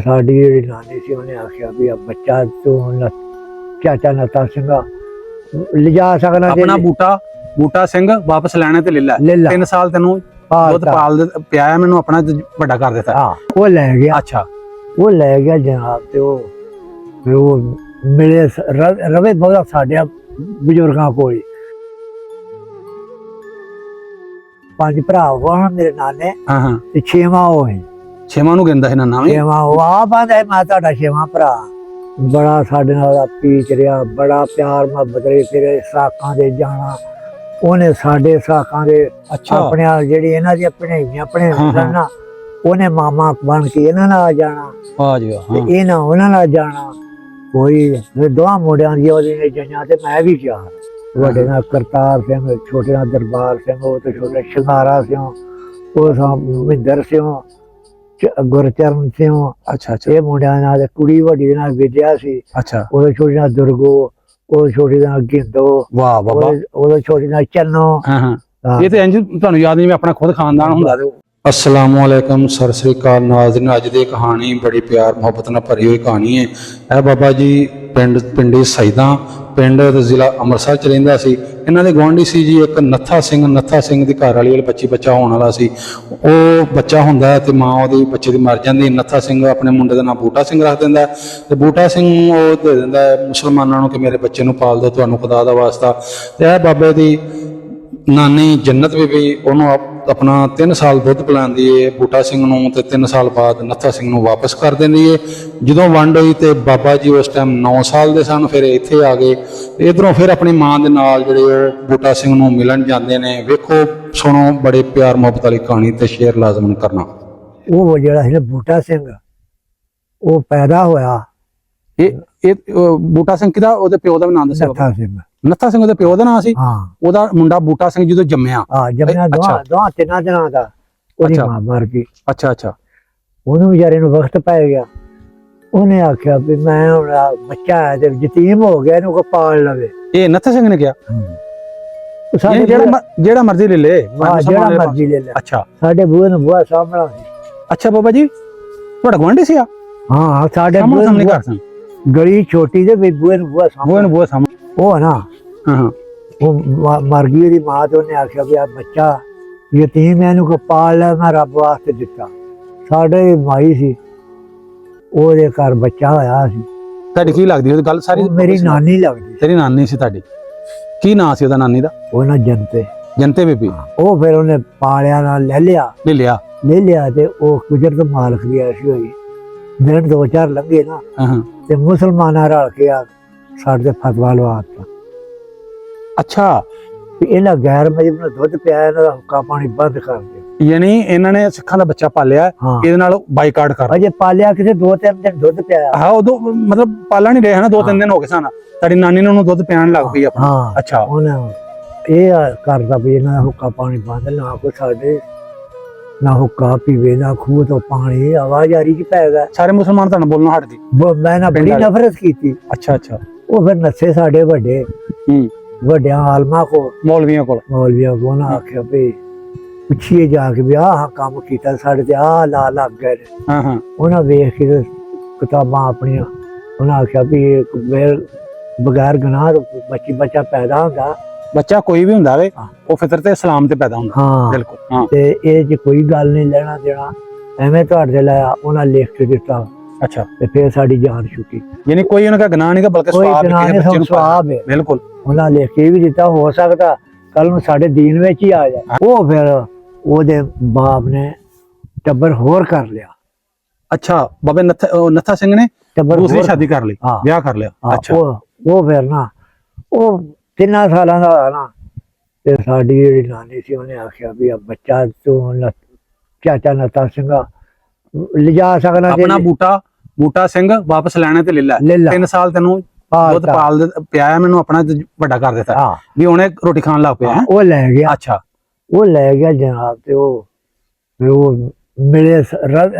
ਸਾਡੀ ਜਿਹੜੀ ਨਾਨੀ ਸੀ ਉਹਨੇ ਆਖਿਆ ਵੀ ਆ ਬੱਚਾ ਤੂੰ ਚਾਚਾ ਨੱਥਾ ਸਿੰਘ ਲਿਜਾ ਸਕਣਾ ਆਪਣਾ ਬੂਟਾ ਸਿੰਘ ਵਾਪਸ ਲੈਣੇ ਤੇ ਲੈ 3 ਸਾਲ ਤੈਨੂੰ ਦੁੱਧ ਪਾਲ ਪਿਆਇਆ ਮੈਨੂੰ ਆਪਣਾ ਵੱਡਾ ਕਰ ਦਿੱਤਾ। ਹਾਂ ਉਹ ਲੈ ਗਿਆ। ਅੱਛਾ ਉਹ ਲੈ ਗਿਆ ਜਨਾਬ ਤੇ ਉਹ ਮਿਲੇ ਰਵੇ ਬਹੁਤ ਸਾਡੇ ਬਜ਼ੁਰਗਾਂ ਕੋਲ 5 ਭਰਾ ਹੋਣ ਮੇਰੇ ਨਾਨੇ। ਹਾਂ ਤੇ 6ਵਾਂ ਉਹ ਹੈ। 6ਵਾਂ ਨੂੰ ਕਹਿੰਦਾ ਸੀ ਨਾਨਾ ਵੀ 6ਵਾਂ ਉਹ ਆਪ ਆਂਦਾ ਮੈਂ ਤੁਹਾਡਾ 6ਵਾਂ ਭਰਾ। ਬੜਾ ਸਾਡੇ ਨਾਲ ਪੀਚ ਰਿਹਾ, ਬੜਾ ਪਿਆਰ ਮੁਹੱਬਤ ਰਹੀ। ਫਿਰ ਸਾਕਾਂ ਦੇ ਜਾਣਾ ਉਹਨੇ ਸਾਡੇ ਸਾਕਾਂ ਦੇ ਆਪਣੇ ਜਿਹੜੀ ਇਹਨਾਂ ਦੀ ਆਪਣੇ ਲੜਨਾ ਉਹਨੇ ਮਾਮਾ ਬਣ ਕੇ ਇਹਨਾਂ ਨਾਲ ਜਾਣਾ ਤੇ ਇਹਨਾਂ ਉਹਨਾਂ ਨਾਲ ਜਾਣਾ। ਕੋਈ ਦੋਹਾਂ ਮੁੰਡਿਆਂ ਦੀ ਉਹਦੀ ਜਈਆਂ ਤੇ ਮੈਂ ਵੀ ਗਿਆ। ਵੱਡੇ ਨਾਲ ਕਰਤਾਰ ਸਿੰਘ, ਛੋਟੇ ਨਾਲ ਦਰਬਾਰ ਸਿੰਘ, ਉਹ ਤੇ ਛੋਟੇ ਸ਼ਿੰਗਾਰਾ ਸਿੰਘ, ਉਹ ਮਹਿੰਦਰ ਸਿੰਘ, ਗੁਰਚਰਨ ਸਿੰਘ। ਅੱਛਾ ਇਹ ਮੁੰਡਿਆਂ ਨਾਲ ਕੁੜੀ ਵੱਡੀ ਨਾਲ ਵਿਦਿਆ ਸੀ। ਅੱਛਾ ਉਹਦੇ ਛੋਟੇ ਨਾਲ ਦੁਰਗੋ, ਉਹ ਛੋਟੀ ਨਾਲ ਗਿੰਦੋ, ਵਾਹ ਬਾਬਾ, ਉਹਦੇ ਛੋਟੀ ਨਾਲ ਚੰਨੋ। ਇਹ ਤੇ ਇੰਜ ਤੁਹਾਨੂੰ ਯਾਦ ਨਹੀਂ ਆਪਣਾ ਖੁਦ ਖਾਨਦਾਨ ਹੁੰਦਾ। अस्सलाम वालेकुम, सत श्री अकाल नाज़रीन। अज दी कहानी बड़ी प्यार मुहब्बत नाल भरी हुई कहानी है। यह बाबा जी पिंडी सईदा पिंड जिला अमृतसर च रहिंदा सी। इन्हां दे गुआंढी सी जी एक नत्था सिंह दी घर वाली बच्चा होने वाला सी। वो बच्चा हुंदा है ते मां ओहदी बच्चे दी मर जांदी। नत्था सिंह अपने मुंडे दा नाम बूटा सिंह रख दिंदा ते बूटा सिंह ओह दे दिंदा मुसलमानां नूं कि मेरे बच्चे नूं पाल दो, तुहानूं खुदा दा वास्ता। ते यह बाबे दी नानी जन्नत बीबी उन्होंने अपना 3 साल दुध पिलांदी है बूटा सिंह नूं ते 3 साल बाद नत्था सिंह नूं वापस कर देंदी है। जदों वंड हुई ते बाबा जी उस टाइम 9 साल दे सन। फिर इत्थे आ गए। इधरों फिर अपनी मां दे नाल जिहड़े बूटा सिंह नूं मिलन जांदे ने। वेखो सुनो बड़े प्यार मुहब्बत वाली कहानी ते शेयर लाजमन करना। वो जिहड़ा है बूटा सिंह वो पैदा होया। बूटा सिंह किदा ओहदे प्यो दा नाम दस्सिया? नत्था सिंह। नत्था सिंह ओहदे प्यो दा नाम सी। ओहदा मुंडा बूटा सिंह जदों जम्मिया दोहां तिन्हां दिनां दा ओहदी मां मर गई। अच्छा ਉਹਨੂੰ ਵਿਚਾਰੇ ਨੂੰ ਵਕਤ ਪੈ ਗਿਆ। ਉਹਨੇ ਆਖਿਆ ਵੀ ਮੈਂ ਹੁਣ ਬੱਚਾ ਹੈ ਤੇ ਯਤੀਮ ਹੋ ਗਿਆ, ਇਹਨੂੰ ਕੋ ਪਾਲ ਲਵੇ। ਇਹ ਨੱਥਾ ਸਿੰਘ ਨੇ ਕਿਹਾ ਜਿਹੜਾ ਮਰਜ਼ੀ ਲੈ ਲੈ, ਜਿਹੜਾ ਮਰਜ਼ੀ ਲੈ ਲੈ। ਅੱਛਾ ਸਾਡੇ ਬੂਹੇ ਨੂੰ ਬੂਹਾ ਸਾਹਮਣਾ ਸੀ। ਅੱਛਾ ਬਾਬਾ ਜੀ ਤੁਹਾਡਾ ਗੁਆਂਢੀ ਸੀ? ਹਾਂ ਸਾਡੇ ਬੂਹੇ ਗਲੀ ਛੋਟੀ ਦੇ ਬੂਹੇ ਨੂੰ ਬੂਹਾ ਸਾਹਮਣੇ ਉਹ ਨਾ ਉਹ ਮਰ ਗਈ ਉਹਦੀ ਮਾਂ। ਤੇ ਉਹਨੇ ਆਖਿਆ ਵੀ ਆ ਬੱਚਾ ਯਤੀਮ ਹੈ, ਇਹਨੂੰ ਕੋ ਪਾਲ ਲੈ, ਮੈਂ ਰੱਬ ਵਾਸਤੇ ਦਿੱਤਾ। ਸਾਡੇ ਮਾਈ ਸੀ, ਉਹਦੇ ਘਰ ਬੱਚਾ ਹੋਇਆ ਸੀ। ਤੁਹਾਡੀ ਕੀ ਲੱਗਦੀ ਉਹ ਗੱਲ ਸਾਰੀ? ਮੇਰੀ ਨਾਨੀ ਲੱਗਦੀ। ਤੇਰੀ ਨਾਨੀ ਸੀ ਤੁਹਾਡੀ? ਕੀ ਨਾਂ ਸੀ ਉਹਦਾ ਨਾਨੀ ਦਾ? ਉਹ ਨਾ ਜਨਤੇ ਬੀਬੀ। ਉਹ ਫਿਰ ਉਹਨੇ ਪਾਲਿਆ ਨਾਲ ਲੈ ਲਿਆ ਤੇ ਉਹ ਕੁਦਰਤ ਮਾਲਕ ਦੀ ਐਸੀ ਹੋਈ। ਦਿਨ 2-4 ਲੰਘੇ ਨਾ ਤੇ ਮੁਸਲਮਾਨਾਂ ਰਲ ਕੇ ਆ ਸਾਡੇ ਫਤਵਾ ਲਵਾਤਾ। ਅੱਛਾ ਇਹਨਾਂ ਗੈਰ ਮਜਬੂਰ ਨੂੰ ਦੁੱਧ ਪਿਆਇਆ, ਇਹਨਾਂ ਦਾ ਹੁੱਕਾ ਪਾਣੀ ਬੰਦ ਕਰ ਦਿਓ। ਯਾਨੀ ਇਹਨਾਂ ਨੇ ਸਿੱਖਾਂ ਦਾ ਬੱਚਾ ਪਾਲਿਆ, ਇਹਦੇ ਨਾਲ ਬਾਈਕਾਟ ਕਰ। ਅਜੇ ਪਾਲਿਆ ਕਿਸੇ 2-3 ਦਿਨ ਦੁੱਧ ਪਿਆਇਆ। ਹਾਂ ਉਦੋਂ ਮਤਲਬ ਪਾਲਣ ਨਹੀਂ ਰਹੇ ਹਨਾ, 2-3 ਦਿਨ ਹੋ ਗਏ ਸਨ। ਤੁਹਾਡੀ ਨਾਨੀ ਨੇ ਉਹਨੂੰ ਦੁੱਧ ਪਿਆਣ ਲੱਗ ਪਈ ਆਪਣਾ। ਅੱਛਾ ਉਹਨੇ ਇਹ ਕਰਦਾ ਵੀ ਇਹਨਾਂ ਦਾ ਹੁੱਕਾ ਪਾਣੀ ਬੰਦ, ਨਾ ਕੋਈ ਸਾਡੇ ਨਾ ਹੁੱਕਾ ਪੀਵੇ ਨਾ ਖੂਹ ਤੋਂ ਪਾਣੀ। ਆਵਾਜ਼ ਆ ਰਹੀ ਕਿ ਪੈ ਗਿਆ। ਸਾਰੇ ਮੁਸਲਮਾਨ ਤੁਹਾਨੂੰ ਬੋਲਣਾ ਹਟ ਗਏ। ਮੈਂ ਨਾ ਬੜੀ ਨਫ਼ਰਤ ਕੀਤੀ। ਅੱਛਾ ਉਹ ਫਿਰ ਨੱਸੇ ਸਾਡੇ ਵੱਡਿਆਂ ਆਲਮਾ ਕੋ, ਮੌਲਵੀਆਂ ਕੋ ਨਾ ਆਖਿਆ ਵੀ ਪੁੱਛੀਏ ਜਾ ਕੇ ਵੀ ਆਹ ਕੰਮ ਕੀਤਾ ਸਾਡੇ ਤੇ ਆਹ ਲਾ ਲੱਗ ਗਏ। ਉਹਨਾਂ ਵੇਖ ਕੇ ਕਿਤਾਬਾਂ ਆਪਣੀਆਂ ਉਹਨਾਂ ਆਖਿਆ ਵੀ ਬਗੈਰ ਗੁਨਾਹ ਬੱਚਾ ਪੈਦਾ ਹੁੰਦਾ। ਬੱਚਾ ਕੋਈ ਵੀ ਹੁੰਦਾ ਵੇ ਉਹ ਫਿਤਰਤ ਇਸਲਾਮ ਤੇ ਪੈਦਾ ਹੁੰਦਾ। ਬਿਲਕੁਲ। ਤੇ ਇਹ ਚ ਕੋਈ ਗੱਲ ਨਹੀਂ ਲੈਣਾ ਦੇਣਾ, ਐਵੇਂ ਤੁਹਾਡੇ ਲਾਇਆ। ਉਹਨਾਂ ਲਿਖ ਕੇ ਦਿੱਤਾ। ਅੱਛਾ ਤੇ ਫਿਰ ਸਾਡੀ ਜਾਨ ਛੁੱਟੀ। ਯਾਨੀ ਕੋਈ ਉਹਨਾਂ ਦਾ ਗੁਨਾਹ ਨਹੀਂ, ਬਲਕਿ ਸਵਾਬ ਹੈ। ਬਿਲਕੁਲ। ਉਹਨਾਂ ਲਿਖ ਕੇ ਵੀ ਦਿੱਤਾ, ਹੋ ਸਕਦਾ ਕੱਲ ਨੂੰ ਸਾਡੇ ਦੀਨ ਵਿੱਚ ਹੀ ਆ ਜਾਏ। ਉਹ ਫਿਰ ਉਹਦੇ ਬਾਪ ਨੇ ਟੱਬਰ ਹੋਰ ਕਰ ਲਿਆ। ਅੱਛਾ ਬਾਬੇ ਨੱਥਾ ਸਿੰਘ ਨੇ ਦੂਸਰੀ ਸ਼ਾਦੀ ਕਰ ਲਈ, ਵਿਆਹ ਕਰ ਲਿਆ। ਅੱਛਾ ਉਹ ਫਿਰ ਨਾ ਉਹ 3 ਸਾਲਾਂ ਦਾ ਹੋਇਆ ਨਾ ਤੇ ਸਾਡੀ ਜਿਹੜੀ ਨਾਨੀ ਸੀ ਉਹਨੇ ਆਖਿਆ ਵੀ ਆ ਬੱਚਾ ਤੂੰ ਚਾਚਾ ਨੱਥਾ ਸਿੰਘ ਲਿਜਾ ਸਕਣਾ। ਆਪਣਾ ਬੂਟਾ ਸਿੰਘ ਵਾਪਸ ਲੈਣੇ ਤੇ ਲੈ 3 ਸਾਲ ਤੈਨੂੰ ਦੁੱਧ ਪਾਲ ਪਿਆਇਆ, ਮੈਨੂੰ ਆਪਣਾ ਵੱਡਾ ਕਰ ਦਿੱਤਾ ਵੀ ਉਹਨੇ ਰੋਟੀ ਖਾਣ ਲੱਗ ਪਿਆ। ਉਹ ਲੈ ਗਿਆ। ਅੱਛਾ ਉਹ ਲੈ ਗਿਆ ਜਨਾਬ ਤੇ ਉਹ ਮਿਲੇ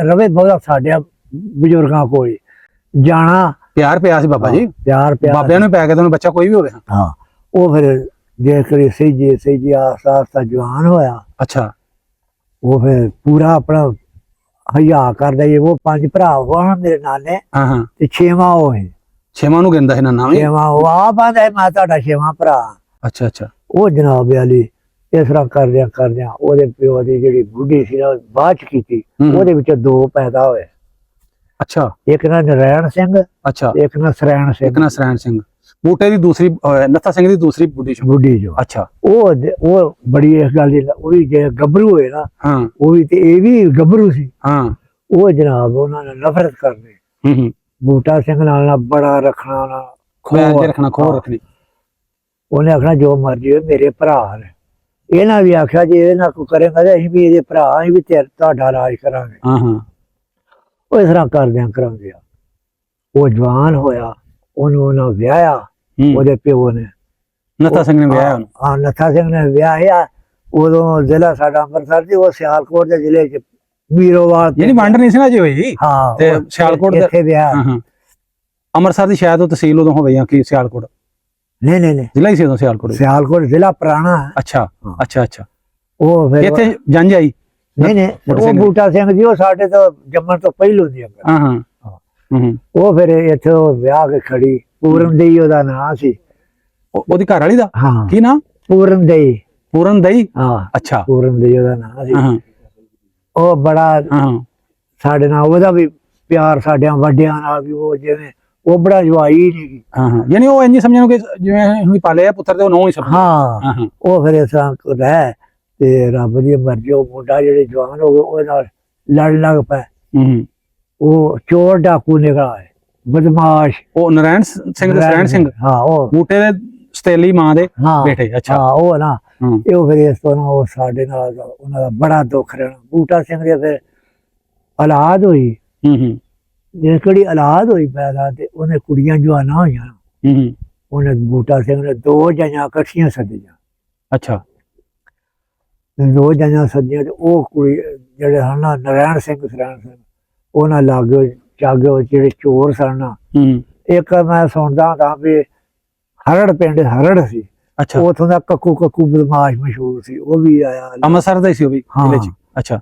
ਰਵੇ ਬਹੁਤ ਸਾਡੇ ਬਜ਼ੁਰਗਾਂ ਕੋਲ ਜਾਣਾ। ਪਿਆਰ ਪਿਆ ਸੀ ਬਾਬਾ ਜੀ, ਪਿਆਰ ਬਾਬਿਆਂ ਨੂੰ ਪੈ ਗਿਆ ਤੈਨੂੰ ਬੱਚਾ ਕੋਈ ਵੀ ਹੋਵੇ। ਉਹ ਫਿਰ ਦੇਖ ਕੇ ਸਹੀ ਆਸਤਾ ਜਵਾਨ ਹੋਇਆ। ਅੱਛਾ ਉਹ ਫਿਰ ਪੂਰਾ ਆਪਣਾ ਹਯਾ ਕਰਦਾ ਜੀ। ਉਹ 5 ਭਰਾ ਹੋਣ ਮੇਰੇ ਨਾਨੇ ਹਾਂ ਹਾਂ ਤੇ 6ਵਾਂ ਉਹ ਹੈ। 6ਵਾਂ ਨੂੰ ਕਹਿੰਦਾ ਸੀ ਨਾਨਾ ਵੀ। 6ਵਾਂ ਉਹ ਆਪ ਆਂਦਾ ਮੈਂ ਤੁਹਾਡਾ 6ਵਾਂ ਭਰਾ। ਅੱਛਾ ਅੱਛਾ ਉਹ ਜਨਾਬ ਵਾਲੀ ਇਸ ਤਰ੍ਹਾਂ ਕਰਦਿਆਂ ਉਹਦੇ ਪਿਓ ਦੀ ਜਿਹੜੀ ਬੁੱਢੀ ਸੀ ਨਾ ਬਾਅਦ ਚ ਕੀਤੀ। ਉਹਦੇ ਵਿੱਚ 2 ਪੈਦਾ ਹੋਏ। ਅੱਛਾ ਇੱਕ ਨਾ ਨਰੈਣ ਸਿੰਘ, ਅੱਛਾ ਇੱਕ ਨਾ ਸਰੈਣ ਸਿੰਘ। ਇੱਕ ਨਾ ਸਰੈਣ ਸਿੰਘ। ਬੂਟੇ ਦੀ ਦੂਸਰੀ ਨੱਥਾ ਸਿੰਘ ਦੀ ਦੂਸਰੀ ਬੁੱਢੀ ਜੋ। ਅੱਛਾ ਉਹ ਬੜੀ ਇਸ ਗੱਲ ਦੀ ਉਹ ਵੀ ਜੇ ਗੱਭਰੂ ਹੋਏ ਨਾ ਹਾਂ ਉਹ ਵੀ ਤੇ ਇਹ ਵੀ ਗੱਭਰੂ ਸੀ। ਹਾਂ ਉਹ ਜਨਾਬ ਉਹਨਾਂ ਨੇ ਨਫ਼ਰਤ ਕਰਨੀ। ਹੂੰ ਬੂਟਾ ਸਿੰਘ ਨਾਲ ਬੜਾ ਰੱਖਣਾ ਨਾ ਖੋਹ ਰੱਖਣਾ ਖੋਹ ਰੱਖਣੀ। ਉਹਨੇ ਆਖਣਾ ਜੋ ਮਰਜੀ ਹੋਏ ਮੇਰੇ ਭਰਾ ਨੇ। ਇਹਨਾਂ ਵੀ ਆਖਿਆ ਜੇ ਇਹਦੇ ਨਾਲ ਕੋਈ ਕਰੇਗਾ ਤੇ ਅਸੀਂ ਵੀ ਇਹਦੇ ਭਰਾ ਅਸੀਂ ਵੀ ਤੁਹਾਡਾ ਰਾਜ ਕਰਾਂਗੇ। ਹਾਂ ਹਾਂ ਉਹ ਇਸ ਤਰ੍ਹਾਂ ਕਰਾਉਂਦੇ ਆ। ਉਹ ਜਵਾਨ ਹੋਇਆ, ਉਹਨੂੰ ਉਹਨਾਂ ਵਿਆਹਿਆ। ਉਹਦੇ ਪਿਓ ਨੇ ਨੱਥਾ ਸਿੰਘ ਨੇ ਵਿਆਹਿਆ ਉਹਨੂੰ। ਹਾਂ ਨੱਥਾ ਸਿੰਘ ਨੇ ਵਿਆਹਿਆ। ਉਦੋਂ ਜ਼ਿਲ੍ਹਾ ਸਾਡਾ ਅੰਮ੍ਰਿਤਸਰ ਸੀ, ਉਹ ਸਿਆਲਕੋਟ ਦੇ ਜ਼ਿਲ੍ਹੇ ਚ ਮੀਰੋਵਾਲ ਜਿਹੜੀ ਵੰਡ ਨਹੀਂ ਸੀ ਨਾ ਜੀ ਹੋਈ। ਹਾਂ ਤੇ ਸਿਆਲਕੋਟ ਦੇ ਇੱਥੇ ਵਿਆਹ। ਹਾਂ ਹਾਂ ਅੰਮ੍ਰਿਤਸਰ ਦੀ ਸ਼ਾਇਦ ਉਹ ਤਹਿਸੀਲ ਉਦੋਂ ਹੋਵੇ ਜਾਂ ਕੀ ਸਿਆਲਕੋਟ ਨਹੀਂ ਜ਼ਿਲ੍ਹਾ ਹੀ ਸੀ ਉਦੋਂ ਸਿਆਲਕੋਟ। ਸਿਆਲਕੋਟ ਜ਼ਿਲ੍ਹਾ ਪੁਰਾਣਾ ਹੈ। ਅੱਛਾ ਅੱਛਾ ਅੱਛਾ ਉਹ ਫਿਰ ਇੱਥੇ ਜੰਝ ਆਈ। ਨਹੀਂ ਉਹ ਬੂਟਾ ਸਿੰਘ ਜੀ ਉਹ ਸਾਡੇ ਤੋਂ ਜੰਮਣ ਤੋਂ ਪਹਿਲੋਂ ਦੀ ਅੰਗਰ। ਹਾਂ ਹਾਂ ਉਹ ਫਿਰ ਇੱਥੇ ਵਿਆਹ ਕੇ ਖੜੀ। ਪੂਰਨ ਦੇਈ ਉਹਦਾ ਨਾਂ ਸੀ। ਉਹਦੀ ਘਰ ਵਾਲੀ ਦਾ ਹਾਂ ਕੀ ਨਾਂ? ਪੂਰਨ ਦੇਈ। ਪੂਰਨ ਦਈ। ਹਾਂ ਅੱਛਾ ਪੂਰਨ ਦੇਈ ਉਹਦਾ ਨਾਂ ਸੀ। ਹਾਂ ਉਹ ਬੜਾ ਹਾਂ ਸਾਡੇ ਨਾਲ ਉਹਦਾ ਵੀ ਪਿਆਰ ਸਾਡਿਆਂ ਵੱਡਿਆਂ ਨਾਲ ਵੀ ਉਹ ਜਿਵੇਂ ਉਹ ਬੜਾ ਜਵਾਈ ਨਹੀਂ। ਹਾਂ ਹਾਂ ਯਾਨੀ ਉਹ ਇੰਨੀ ਸਮਝਣ ਕਿ ਜਿਵੇਂ ਅਸੀਂ ਪਾਲੇ ਆ ਪੁੱਤਰ ਤੇ ਉਹ ਨੌ ਹੀ ਸਮਝ। ਹਾਂ ਉਹ ਫਿਰ ਇਸ ਤਰ੍ਹਾਂ ਰਹਿ ਤੇ ਰੱਬ ਦੀ ਮਰਜ਼ੀ ਉਹ ਮੁੰਡਾ ਜਿਹੜੇ ਜਵਾਨ ਹੋ ਗਏ ਉਹਦੇ ਨਾਲ ਲੜਨ ਲੱਗ ਪਏ। ਉਹ ਚੋਰ ਡਾਕੂ ਨਿਕਲ ਆਏ, ਬਦਮਾਸ਼। ਉਹ ਨਰੈਣ ਸਿੰਘ ਤੇ ਸਰੈਣ ਸਿੰਘ। ਹਾਂ ਉਹ ਬੂਟੇ ਦੇ ਸਤੇਲੀ ਮਾਂ ਦੇ ਬੇਟੇ। ਅੱਛਾ ਹਾਂ ਉਹ ਨਾ ਇਹ ਫਿਰ ਇਸ ਤੋਂ ਨਾ ਉਹ ਸਾਡੇ ਨਾਲ ਉਹਨਾਂ ਦਾ ਬੜਾ ਦੁੱਖ ਰਹਿਣਾ। ਬੂਟਾ ਸਿੰਘ ਦੇ ਫਿਰ ਔਲਾਦ ਹੋਈ। ਜੇ ਕਿਹੜੀ ਔਲਾਦ ਹੋਈ ਪੈਦਾ ਤੇ ਉਹਨੇ ਕੁੜੀਆਂ ਜਵਾਨਾਂ ਹੋਈਆਂ। ਉਹਨੇ ਬੂਟਾ ਸਿੰਘ ਨੇ 2 ਜਾਈਆਂ ਇਕੱਠੀਆਂ ਸੱਦੀਆਂ। ਅੱਛਾ 2 ਜਾਈਆਂ ਸੱਦੀਆਂ ਤੇ ਉਹ ਕੁੜੀ ਜਿਹੜੇ ਹਨ ਨਾ ਨਰੈਣ ਸਿੰਘ ਸਰੈਣ ਸਿੰਘ ਉਹਨਾਂ ਲਾਗੇ ਚਾਗੇ ਜਿਹੜੇ ਚੋਰ ਸਨ। ਇੱਕ ਮੈਂ ਸੁਣਦਾ ਤਾਂ ਵੀ ਹਰੜ ਪਿੰਡ ਹਰੜ ਸੀ। ਅੱਛਾ ਉਥੋਂ ਦਾ ਕੱਕੂ ਬਦਮਾਸ਼ ਮਸ਼ਹੂਰ ਸੀ। ਉਹ ਵੀ ਆਇਆ ਅੰਮ੍ਰਿਤਸਰ ਦਾ ਹੀ ਸੀ ਉਹ ਵੀ ਜ਼ਿਲ੍ਹੇ ਚ। ਅੱਛਾ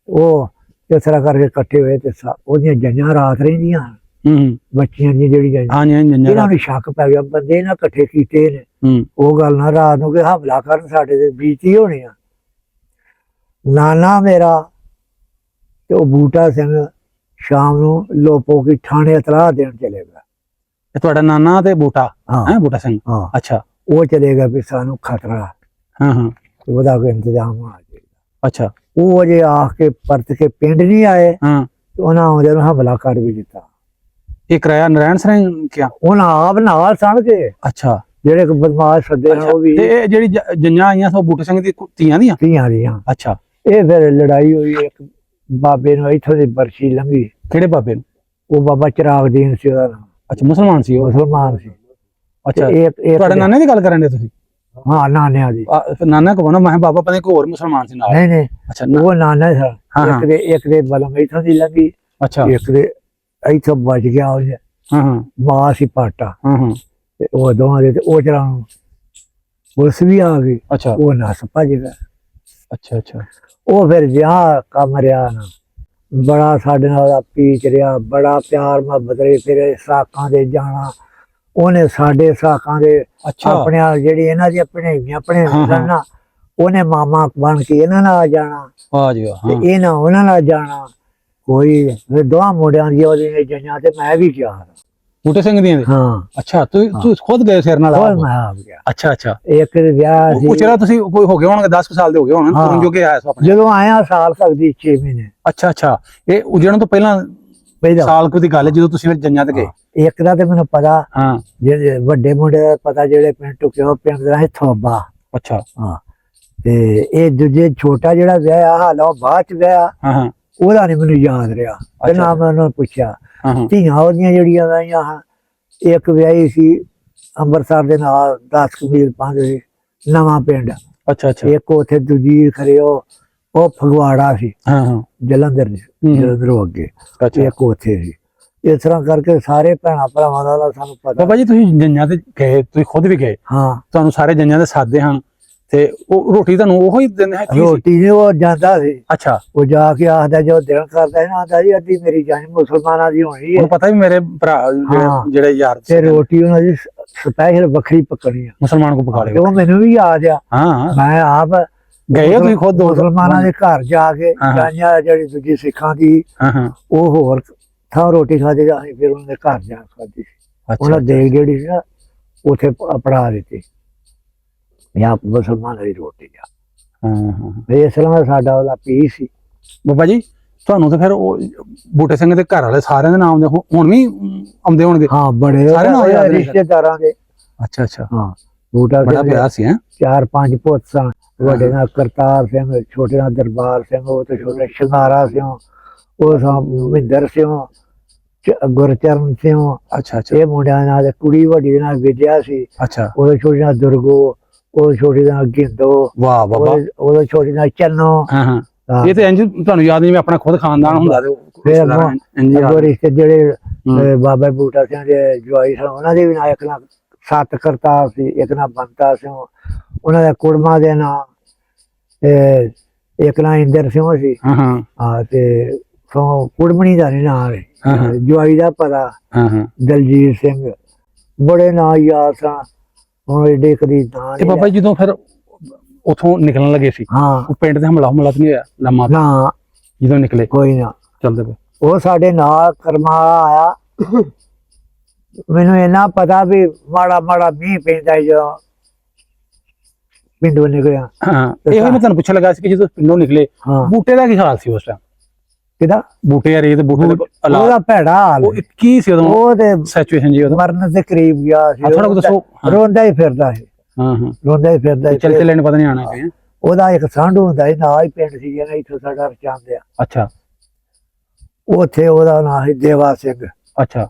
ਉਹ ਇਸ ਤਰ੍ਹਾਂ ਕਰਕੇ ਇਕੱਠੇ ਹੋਏ ਤੇ ਉਹਦੀਆਂ ਜੰਜਾਂ ਰਾਤ ਰਹਿੰਦੀਆਂ ਬੱਚੀਆਂ ਦੀਆਂ ਜਿਹੜੀਆਂ ਇਹਨਾਂ ਨੂੰ ਸ਼ੱਕ ਪੈ ਗਿਆ ਬੰਦੇ ਨਾ ਇਕੱਠੇ ਕੀਤੇ ਨੇ। ਉਹ ਗੱਲ ਨਾ ਰਾਤ ਨੂੰ ਕਿ ਹਮਲਾ ਕਰਨ ਸਾਡੇ ਤੇ ਬੀਤੀ ਹੋਣੀ ਆ। ਨਾਨਾ ਮੇਰਾ ਤੇ ਉਹ ਬੂਟਾ ਸਿੰਘ ਸ਼ਾਮ ਨੂੰ ਲੋਪੋ ਕੀ ਥਾਣੇ ਇਤਲਾਹ ਦੇਣ ਚਲੇ ਗਿਆ। ਇਹ ਤੁਹਾਡਾ ਨਾਨਾ ਤੇ ਬੂਟਾ ਹੈ ਬੂਟਾ ਸਿੰਘ। ਹਾਂ ਅੱਛਾ ਉਹ ਚਲੇ ਗਿਆ ਵੀ ਸਾਨੂੰ ਖਤਰਾ। ਹਾਂ ਹਾਂ ਉਹਦਾ ਕੋਈ ਇੰਤਜ਼ਾਮ ਹੋਣਾ ਚਾਹੀਦਾ। ਅੱਛਾ ਉਹ ਅਜੇ ਆ ਕੇ ਪਰਤ ਕੇ ਪਿੰਡ ਨਹੀਂ ਆਏ। ਹਾਂ ਉਹਨਾਂ ਆਉਂਦੇ ਨੂੰ ਹਮਲਾ ਕਰ ਵੀ ਦਿੱਤਾ। ਇਹ ਕਿਰਾਇਆ ਨਰੈਣ ਸਿੰਘ ਕਿਆ ਉਹਨਾਂ ਆਪ ਨਾਲ ਸਣ ਕੇ। ਅੱਛਾ ਜਿਹੜੇ ਬਦਮਾਸ਼ ਸੱਦੇ ਉਹ ਵੀ। ਤੇ ਇਹ ਜਿਹੜੀ ਜੰਜਾਂ ਆਈਆਂ ਸੋ ਬੂਟੇ ਸਿੰਘ ਦੀ ਧੀਆਂ ਦੀਆਂ। ਧੀਆਂ ਦੀਆਂ। ਅੱਛਾ ਇਹ ਫਿਰ ਲੜਾਈ ਹੋਈ। ਇੱਕ ਬਾਬੇ ਨੂੰ ਇੱਥੋਂ ਦੀ ਬਰਸ਼ੀ ਲੰਘੀ। ਕਿਹੜੇ ਬਾਬੇ ਨੂੰ? ਉਹ ਬਾਬਾ ਚਿਰਾਗਦੀਨ ਸੀ ਉਹਦਾ ਨਾਮ। ਅੱਛਾ ਮੁਸਲਮਾਨ ਸੀ ਉਹ? ਮੁਸਲਮਾਨ ਸੀ। ਅੱਛਾ ਤੁਹਾਡੇ ਨਾਨੇ ਦੀ ਗੱਲ ਕਰਨ ਦੇ ਤੁਸੀਂ? ਹਾਂ ਨਾਨਿਆਂ ਦੀ। ਨਾਨਾ ਕੋ ਨਾ ਮੈਂ ਬਾਬਾ ਪਤਾ ਕੋਈ ਹੋਰ ਮੁਸਲਮਾਨ ਸੀ ਨਾਲ? ਨਹੀਂ ਅੱਛਾ ਉਹ ਨਾਨਾ ਸੀ। ਇੱਕ ਦੇ ਬਲਮ ਇੱਥੋਂ ਦੀ ਲੰਘੀ। ਅੱਛਾ ਇੱਕ ਦੇ ਇੱਥੋਂ ਬਚ ਗਿਆ ਉਹ। ਹਾਂ ਹਾਂ ਮਾਂ ਸੀ ਪਾਟਾ। ਹਾਂ ਹਾਂ ਤੇ ਉਹ ਦੋਵਾਂ ਦੇ ਤੇ ਉਹ ਚਲਾ ਪੁਲਿਸ ਵੀ ਆ ਗਈ। ਅੱਛਾ ਉਹ ਨੱਸ ਭੱਜ ਗਿਆ। ਅੱਛਾ ਅੱਛਾ ਉਹ ਫਿਰ ਵਿਆਹ ਕੰਮ ਰਿਹਾ ਨਾ ਬੜਾ ਸਾਡੇ ਨਾਲ ਉਹਦਾ ਪੀਚ ਰਿਹਾ। ਬੜਾ ਪਿਆਰ ਮੁਹੱਬਤ ਰਹੀ। ਫਿਰ ਸਾਕਾਂ ਦੇ ਜਾਣਾ ਉਹਨੇ ਸਾਡੇ ਸਾਕਾਂ ਦੇ ਆਪਣੇ ਜਿਹੜੀ ਇਹਨਾਂ ਦੀ ਆਪਣੇ ਨਾ ਉਹਨੇ ਮਾਮਾ ਬਣ ਕੇ ਇਹਨਾਂ ਨਾਲ ਜਾਣਾ ਤੇ ਇਹਨਾਂ ਉਹਨਾਂ ਨਾਲ ਜਾਣਾ। ਕੋਈ ਦੋਹਾਂ ਮੁੰਡਿਆਂ ਦੀ ਉਹਦੀ ਜੰਜਾਂ ਤੇ ਮੈਂ ਵੀ ਗਿਆ। ਬੂਟੇ ਸਿੰਘ ਦੀਆਂ? ਹਾਂ। ਅੱਛਾ ਤੂੰ ਖੁਦ ਗਏ ਸਿਰ ਨਾਲ? ਮੈਂ ਆਪ ਗਿਆ। ਅੱਛਾ ਅੱਛਾ ਇੱਕ ਵਿਆਹ ਸੀ। ਪੁੱਛ ਰਿਹਾ ਤੁਸੀਂ ਕੋਈ ਹੋ ਗਏ ਹੋਣਗੇ 10 ਸਾਲ ਦੇ ਹੋ ਗਏ ਹੋਣ ਜੋ ਕਿ ਆਇਆ ਸੋ ਆਪਣੇ? ਜਦੋਂ ਆਇਆ ਸਾਲ ਸਕਦੀ 6 ਮਹੀਨੇ। ਅੱਛਾ ਅੱਛਾ ਇਹ ਉਜੜਨ ਤੋਂ ਪਹਿਲਾਂ ਸਾਲ ਕੁ ਦੀ ਗੱਲ ਹੈ ਜਦੋਂ ਤੁਸੀਂ ਜੰਜਾਂ ਤੇ ਗਏ? ਇੱਕ ਦਾ ਤੇ ਮੈਨੂੰ ਪਤਾ। ਹਾਂ ਜਿਹੜੇ ਵੱਡੇ ਮੁੰਡੇ ਦਾ ਪਤਾ ਜਿਹੜੇ ਪਿੰਡ ਟੁਕੇ ਉਹ ਪਿੰਡ ਦਾ ਹੈ ਥੋਬਾ। ਅੱਛਾ ਹਾਂ ਤੇ ਇਹ ਦੂਜੇ ਛੋਟਾ ਜਿਹੜਾ ਵਿਆਹ ਹਾਲ ਉਹ ਬਾਅਦ ਚ ਵਿਆਹ। ਹਾਂ ਉਹਦਾ ਨੀ ਮੈਨੂੰ ਯਾਦ ਰਿਹਾ ਤੇ ਨਾ ਮੈਂ ਉਹਨੂੰ ਪੁੱਛਿਆ। ਧੀਆਂ ਉਹਦੀਆਂ ਜਿਹੜੀਆਂ ਵਿਆਹੀਆਂ ਇੱਕ ਵਿਆਹੀ ਸੀ ਅੰਮ੍ਰਿਤਸਰ ਦੇ ਨਾਲ 10 ਮੀਲ 5 ਨਵਾਂ ਪਿੰਡ। ਅੱਛਾ ਅੱਛਾ ਇੱਕ ਉੱਥੇ ਦੂਜੀ ਖਰੇ ਉਹ ਫਗਵਾੜਾ ਸੀ। ਹਾਂ ਹਾਂ ਜਲੰਧਰ ਹੋ ਅੱਗੇ ਇੱਕ ਉੱਥੇ ਸੀ। ਇਸ ਤਰ੍ਹਾਂ ਕਰਕੇ ਸਾਰੇ ਭੈਣਾਂ ਭਰਾਵਾਂ ਦਾ ਸਾਨੂੰ ਪਤਾ। ਬਾਬਾ ਜੀ ਤੁਸੀਂ ਜੰਜਾਂ ਤੇ ਗਏ, ਤੁਸੀਂ ਖੁਦ ਵੀ ਗਏ? ਹਾਂ। ਤੁਹਾਨੂੰ ਸਾਰੇ ਜੰਜਾਂ ਦੇ ਸਾਦੇ ਹਨ ਤੇ ਉਹ ਰੋਟੀ ਤੁਹਾਨੂੰ ਉਹੋ ਹੀ ਦਿੰਦੇ ਹੈ ਕੀ ਸੀ? ਰੋਟੀ ਨੇ ਉਹ ਜਾਂਦਾ ਸੀ, ਅੱਛਾ, ਉਹ ਜਾ ਕੇ ਆਖਦਾ ਜੋ ਦਿਨ ਕਰਦਾ ਹੈ ਨਾ, ਆਖਦਾ ਜੀ ਅੱਧੀ ਮੇਰੀ ਜਾਨ ਮੁਸਲਮਾਨਾਂ ਦੀ ਹੋਣੀ ਹੈ, ਉਹਨੂੰ ਪਤਾ ਵੀ ਮੇਰੇ ਭਰਾ ਹਾਂ। ਜਿਹੜੇ ਯਾਰ ਤੇ ਰੋਟੀ ਉਹਨਾਂ ਦੀ ਸਪੈਸ਼ਲ ਵੱਖਰੀ ਪੱਕਣੀ ਆ, ਮੁਸਲਮਾਨ ਕੋ ਪਕਾ ਤੇ ਲਿਓ। ਉਹ ਮੈਨੂੰ ਵੀ ਯਾਦ ਆ। ਹਾਂ, ਮੈਂ ਆਪ ਗਏ ਹੋ ਤੁਸੀਂ ਖੁਦ ਮੁਸਲਮਾਨਾਂ ਦੇ ਘਰ ਜਾ ਕੇ ਹਾਂ। ਜਾਈਆਂ, ਜਿਹੜੀ ਦੂਜੀ ਸਿੱਖਾਂ ਦੀ ਹਾਂ ਹਾਂ, ਉਹ ਹੋਰ ਥਾਂ ਰੋਟੀ ਖਾਦੇ, ਅਸੀਂ ਫਿਰ ਉਹਨਾਂ ਦੇ ਘਰ ਜਾ ਕੇ ਖਾਧੀ ਸੀ। ਉਹਨਾਂ ਦੇਖ ਜਿਹੜੀ ਸੀ ਨਾ ਉੱਥੇ ਪੜਾ ਦਿੱਤੀ, ਜਾਂ ਮੁਸਲਮਾਨਾਂ ਦੀ ਰੋਟੀ ਆ। ਹਾਂ ਹਾਂ। ਇਸ ਤਰ੍ਹਾਂ ਸਾਡਾ ਉਹਦਾ ਪੀ ਸੀ। ਬਾਬਾ ਜੀ ਤੁਹਾਨੂੰ ਤਾਂ ਫਿਰ ਉਹ ਬੂਟੇ ਸਿੰਘ ਦੇ ਘਰ ਵਾਲੇ ਸਾਰਿਆਂ ਦੇ ਨਾਮ ਦੇ ਹੁਣ ਵੀ ਆਉਂਦੇ ਹੋਣਗੇ? ਹਾਂ, ਬੜੇ ਸਾਰੇ ਨਾਲ ਯਾਦ ਨੇ? ਰਿਸ਼ਤੇਦਾਰਾਂ ਦੇ। ਅੱਛਾ ਅੱਛਾ, ਹਾਂ, ਬੂਟਾ ਬੜਾ ਸਿੰਘ ਪਿਆਰ ਸੀ ਹੈ। 4-5 ਪੁੱਤ ਸਨ, ਵੱਡੇ ਨਾਲ ਕਰਤਾਰ ਸਿੰਘ, ਛੋਟੇ ਨਾਲ ਦਰਬਾਰ ਸਿੰਘ, ਉਹ ਤੇ ਛੋਟੇ ਸ਼ਿੰਗਾਰਾ ਸਿੰਘ, ਉਹ ਮਹਿੰਦਰ ਸਿੰਘ, ਗੁਰਚਰਨ ਸਿੰਘ। ਅੱਛਾ ਅੱਛਾ ਇਹ ਮੁੰਡਿਆਂ ਨਾਲ, ਕੁੜੀ ਵੱਡੀ ਦੇ ਨਾਲ ਵਿਦਿਆ ਸੀ, ਅੱਛਾ, ਉਹਦੇ ਛੋਟੇ ਨਾਲ ਦੁਰਗੋ, ਉਹ ਛੋਟੇ ਨਾਲ ਗਿੰਦੋ, ਵਾਹ ਬਾਬਾ। ਉਹਦੇ ਛੋਟੇ ਨਾਲ ਚੰਨੋ। ਹਾਂ ਹਾਂ, ਹਾਂ। ਇਹ ਤੇ ਇੰਜ ਤੁਹਾਨੂੰ ਯਾਦ ਨਹੀਂ, ਮੈਂ ਆਪਣਾ ਖੁਦ ਖਾਨਦਾਨ ਹੁੰਦਾ ਤੇ ਫਿਰ ਇੰਜ ਯਾਦ। ਅੱਗੋਂ ਰਿਸ਼ਤੇ ਜਿਹੜੇ ਬਾਬਾ ਬੂਟਾ ਸਿੰਘ ਦੇ ਜਵਾਈ ਸਨ, ਉਹਨਾਂ ਦੇ ਵੀ ਨਾਲ, ਇੱਕ ਨਾਲ 7 ਕਰਤਾਰ ਸੀ, ਇੱਕ ਨਾਲ ਬੰਤਾ ਸਿੰਘ, ਉਹਨਾਂ ਦੇ ਕੁੜਮਾ ਦੇ ਨਾਂ, ਇੱਕ ਨਾਲ ਇੰਦਰ ਸਿੰਘ ਸੀ। ਹਾਂ ਹਾਂ ਹਾਂ, ਤੇ ਕੁੜਮਣੀ ਦਾ ਨੀ ਨਾਂ ਹੈ, ਹਾਂ। ਜਵਾਈ ਦਾ ਪਤਾ ਹਾਂ ਹਾਂ। ਦਲਜੀਤ ਸਿੰਘ। ਬੜੇ ਨਾਂ ਯਾਦ ਸਨ, ਹੁਣ ਏਡੇ ਕਦੀ ਨਾਂ ਤੇ ਨੀ ਬਾਬਾ ਜੀ ਜਦੋਂ ਫਿਰ ਉਥੋਂ ਨਿਕਲਣ ਲੱਗੇ ਸੀ, ਹਾਂ। ਉਹ ਪਿੰਡ ਤੇ ਹਮਲਾ ਤਾਂ ਨਹੀਂ ਹੋਇਆ ਲੰਮਾ ਨਾ, ਜਦੋਂ ਨਿਕਲੇ? ਕੋਈ ਨਾ, ਚੱਲਦੇ ਪਏ। ਉਹ ਸਾਡੇ ਨਾਲ ਕਰਮਾ ਆਇਆ। ਮੈਨੂੰ ਇੰਨਾ ਪਤਾ ਵੀ ਮਾੜਾ ਮਾੜਾ ਮੀਂਹ ਪੈਂਦਾ ਜਦੋਂ ਪਿੰਡੋਂ ਨਿਕਲਿਆ। ਹਾਂ, ਇਹੋ ਮੈਂ ਤੁਹਾਨੂੰ ਪੁੱਛਣ ਲੱਗਾ ਸੀ ਕਿ ਜਦੋਂ ਪਿੰਡੋਂ ਨਿਕਲੇ ਹਾਂ, ਬੂਟੇ ਦਾ ਕੀ ਹਾਲ ਸੀ ਉਸ ਟਾਈਮ? ਕਿਹਦਾ? ਬੂਟੇ ਰੇਤ ਬੂਟੇ ਦੇ ਉਹਦਾ ਭੈੜਾ ਹਾਲ ਉਹ ਕੀ ਸੀ ਉਦੋਂ ਉਹ ਤੇ ਸਿਚੁਏਸ਼ਨ ਜੀ ਉਦੋਂ? ਮਰਨ ਦੇ ਕਰੀਬ ਗਿਆ ਸੀ। ਥੋੜਾ ਕੁ ਦੱਸੋ। ਰੋਂਦਾ ਹੀ ਫਿਰਦਾ ਸੀ, ਹਾਂ ਹਾਂ, ਰੋਂਦਾ ਹੀ ਫਿਰਦਾ ਸੀ। ਚੱਲ ਚੱਲੇ ਨੇ ਪਤਾ ਨਹੀਂ ਆਣਾ ਕਿ। ਉਹਦਾ ਇੱਕ ਸਾਂਢੂ ਹੁੰਦਾ ਸੀ, ਨਾਲ ਹੀ ਪਿੰਡ ਸੀ ਜਿਹੜਾ ਇੱਥੋਂ ਸਾਡਾ ਰਚਾਂਦਿਆ। ਅੱਛਾ ਉੱਥੇ ਉਹਦਾ ਨਾਂ ਸੀ ਦੇਵਾ ਸਿੰਘ। ਅੱਛਾ,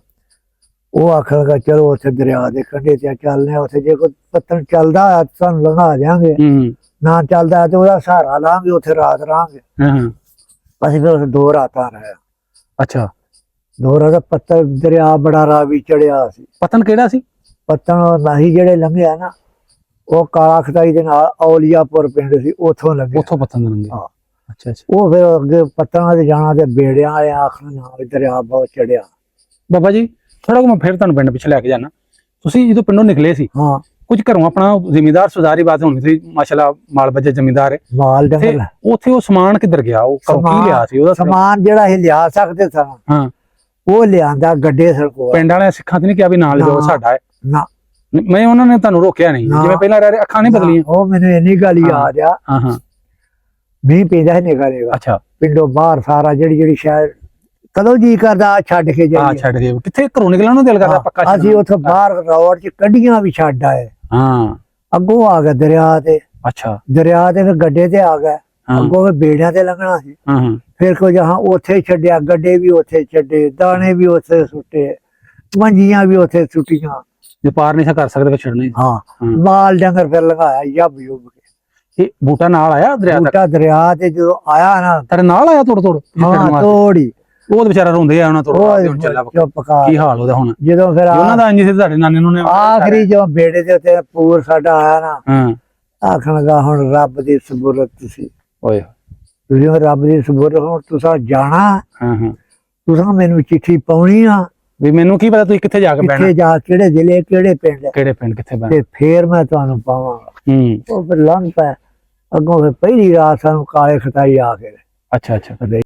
ਉਹ ਆਖਣ ਲੱਗਾ ਚਲੋ ਉੱਥੇ ਦਰਿਆ ਦੇ ਕੰਢੇ ਤੇ ਚੱਲਨੇ ਆ, ਉੱਥੇ ਜੇ ਕੋਈ ਪੱਤਣ ਚੱਲਦਾ ਆ ਤੁਹਾਨੂੰ ਲੰਘਾ ਦਿਆਂਗੇ, ਹੂੰ, ਨਾ ਚੱਲਦਾ ਤੇ ਉਹਦਾ ਸਹਾਰਾ ਲਾਂਗੇ, ਉੱਥੇ ਰਾਤ ਰਹਾਂਗੇ। ਹਾਂ ਹਾਂ, ਅਸੀਂ ਫਿਰ ਉੱਥੇ 2 ਰਾਤਾਂ ਰਹੇ। ਅੱਛਾ। 2 ਰਾਤਾਂ ਪੱਤਣ ਦਰਿਆ ਬੜਾ ਰਾਵੀ ਚੜਿਆ ਸੀ। ਪਤਨ ਕਿਹੜਾ ਸੀ? ਪੱਤਣ ਨਹੀਂ ਜਿਹੜੇ ਲੰਘਿਆ ਨਾ, ਉਹ ਕਾਲਾ ਖਤਾਈ ਦੇ ਨਾਲ ਔਲੀਆਪੁਰ ਪਿੰਡ ਸੀ, ਉੱਥੋਂ ਲੰਘਿਆ। ਉੱਥੋਂ ਪਤਨ ਲੰਘੇ? ਹਾਂ। ਅੱਛਾ ਅੱਛਾ। ਉਹ ਫਿਰ ਅੱਗੇ ਪੱਤਣਾ ਤੇ ਜਾਣਾ ਤੇ ਬੇੜਿਆਂ ਵਾਲੇ ਆਖਣ ਨਾਲ ਦਰਿਆ ਬਹੁਤ ਚੜਿਆ। ਬਾਬਾ ਜੀ ਥੋੜਾ ਮੈਂ ਫਿਰ ਤੁਹਾਨੂੰ ਪਿੰਡ ਪਿੱਛੇ ਲੈ ਕੇ ਜਾਣਾ। ਤੁਸੀਂ ਜਦੋਂ ਪਿੰਡੋਂ ਨਿਕਲੇ ਸੀ, ਹਾਂ, ਕੁਝ ਘਰੋਂ ਆਪਣਾ ਜ਼ਿਮੀਂਦਾਰ ਸੁਜ਼ਾਰੀ ਬਾਤ ਹੋਣੀ ਸੀ, ਮਾਸ਼ਾਅੱਲਾ ਮਾਲ ਬੱਜੇ ਜ਼ਿਮੀਂਦਾਰ ਹੈ, ਮਾਲ ਡੰਗਰ ਉੱਥੇ ਉਹ ਸਮਾਨ ਕਿੱਧਰ ਗਿਆ? ਉਹ ਘਰੋਂ ਕੀ ਲਿਆ ਸੀ? ਉਹਦਾ ਸਮਾਨ ਜਿਹੜਾ ਅਸੀਂ ਲਿਆ ਸਕਦੇ ਸਨ, ਹਾਂ, ਉਹ ਲਿਆਂਦਾ ਗੱਡੇ ਸਰਕੋ। ਪਿੰਡ ਵਾਲਿਆਂ ਸਿੱਖਾਂ ਤੇ ਨਹੀਂ ਕਿਹਾ ਵੀ ਨਾਲ ਲਿਓ, ਸਾਡਾ ਹੈ? ਨਾ, ਮੈਂ ਉਹਨਾਂ ਨੇ ਤੁਹਾਨੂੰ ਰੋਕਿਆ ਨਹੀਂ, ਜਿਵੇਂ ਪਹਿਲਾਂ ਰਹਿ ਰਹੇ ਅੱਖਾਂ ਨਹੀਂ ਬਦਲੀਆਂ? ਉਹ ਮੈਨੂੰ ਇੰਨੀ ਗੱਲ ਯਾਦ ਆ। ਹਾਂ ਹਾਂ, ਮੀਂਹ ਪੈਂਦਾ ਨਿਕਲੇਗਾ ਅੱਛਾ, ਪਿੰਡੋਂ ਬਾਹਰ ਸਾਰਾ ਜਿਹੜੀ ਸ਼ਹਿਰ ਕਦੋਂ ਜੀ ਕਰਦਾ ਛੱਡ ਕੇ ਆ ਜਾਈਏ। ਛੱਡ ਕੇ ਕਿੱਥੇ ਘਰੋਂ ਨਿਕਲਣ ਨੂੰ ਦਿਲ ਕਰਦਾ ਪੱਕਾ? ਅਸੀਂ ਉੱਥੇ ਬਾਹਰ ਰੋਡ 'ਚ ਕੱਢੀਆਂ ਵੀ ਛੱਡ ਆਏ। ਹਾਂ, ਅੱਗੋਂ ਆ ਗਿਆ ਦਰਿਆ ਤੇ, ਅੱਛਾ, ਦਰਿਆ ਤੇ ਫਿਰ ਗੱਡੇ ਤੇ ਆ ਗਿਆ। ਹਾਂ ਅੱਗੋਂ ਫਿਰ ਬੇੜਿਆਂ ਤੇ ਲੰਘਣਾ ਸੀ। ਹਾਂ ਹਾਂ, ਫਿਰ ਕੁਝ ਉੱਥੇ ਛੱਡਿਆ, ਗੱਡੇ ਵੀ ਉੱਥੇ ਛੱਡੇ, ਦਾਣੇ ਵੀ ਉੱਥੇ ਸੁੱਟੇ, ਮੰਜੀਆਂ ਵੀ ਉੱਥੇ ਸੁੱਟੀਆਂ। ਜੇ ਪਾਰ ਨਹੀਂ ਕਰ ਸਕਦੇ ਫਿਰ ਛੱਡਣੀ। ਹਾਂ, ਮਾਲ ਡੰਗਰ ਫਿਰ ਲਗਾਇਆ ਯੱਬ ਯੁੱਬ ਕੇ। ਇਹ ਬੂਟਾ ਨਾਲ ਆਇਆ ਦਰਿਆ ਤੱਕ? ਬੂਟਾ ਦਰਿਆ ਤੇ ਜਦੋਂ ਆਇਆ ਨਾ, ਤੇਰੇ ਨਾਲ ਆਇਆ ਤੋੜ ਤੋੜ? ਹਾਂ, ਤੋੜੀ। ਉਹ ਤਾਂ ਵਿਚਾਰਾ ਰੋਂਦੇ ਆ ਉਹਨਾਂ ਤੋੜ ਉਹ ਚੁੱਪ ਕਰ। ਕੀ ਹਾਲ ਉਹਦਾ ਹੁਣ? ਜਦੋਂ ਫਿਰ ਉਹਨਾਂ ਦਾ ਇੰਜ ਸੀ ਤੁਹਾਡੇ ਨਾਨੇ ਨੂੰ ਨੇ ਆਖਰੀ ਜਦੋਂ ਬੇੜੇ ਦੇ ਉੱਤੇ ਪੂਰ ਸਾਡਾ ਆਇਆ ਨਾ, ਹਾਂ, ਆਖਣ ਲੱਗਾ ਹੁਣ ਰੱਬ ਦੀ ਸਬੂਰਤ ਸੀ, ਓਏ ਤੁਸੀਂ ਰੱਬ ਦੀ ਸਬੂਰਤ, ਹੁਣ ਤੁਸੀਂ ਜਾਣਾ, ਹਾਂ ਹਾਂ, ਤੁਸੀਂ ਮੈਨੂੰ ਚਿੱਠੀ ਪਾਉਣੀ ਆ, ਵੀ ਮੈਨੂੰ ਕੀ ਪਤਾ ਤੁਸੀਂ ਕਿੱਥੇ ਜਾ ਕੇ ਬਹਿਣਾ, ਕਿੱਥੇ ਜਾ, ਕਿਹੜੇ ਜ਼ਿਲ੍ਹੇ, ਕਿਹੜੇ ਪਿੰਡ, ਕਿਹੜੇ ਪਿੰਡ ਕਿੱਥੇ ਬਹਿਣਾ। ਤੇ ਫੇਰ ਮੈਂ ਤੁਹਾਨੂੰ ਪਾਵਾਂਗਾ। ਹੂੰ, ਉਹ ਫਿਰ ਲੰਘ ਪਿਆ। ਅੱਗੋਂ ਫਿਰ ਪਹਿਲੀ ਰਾਤ ਸਾਨੂੰ ਕਾਲੇ ਖਤਾਈ ਆ ਕੇ। ਅੱਛਾ ਅੱਛਾ।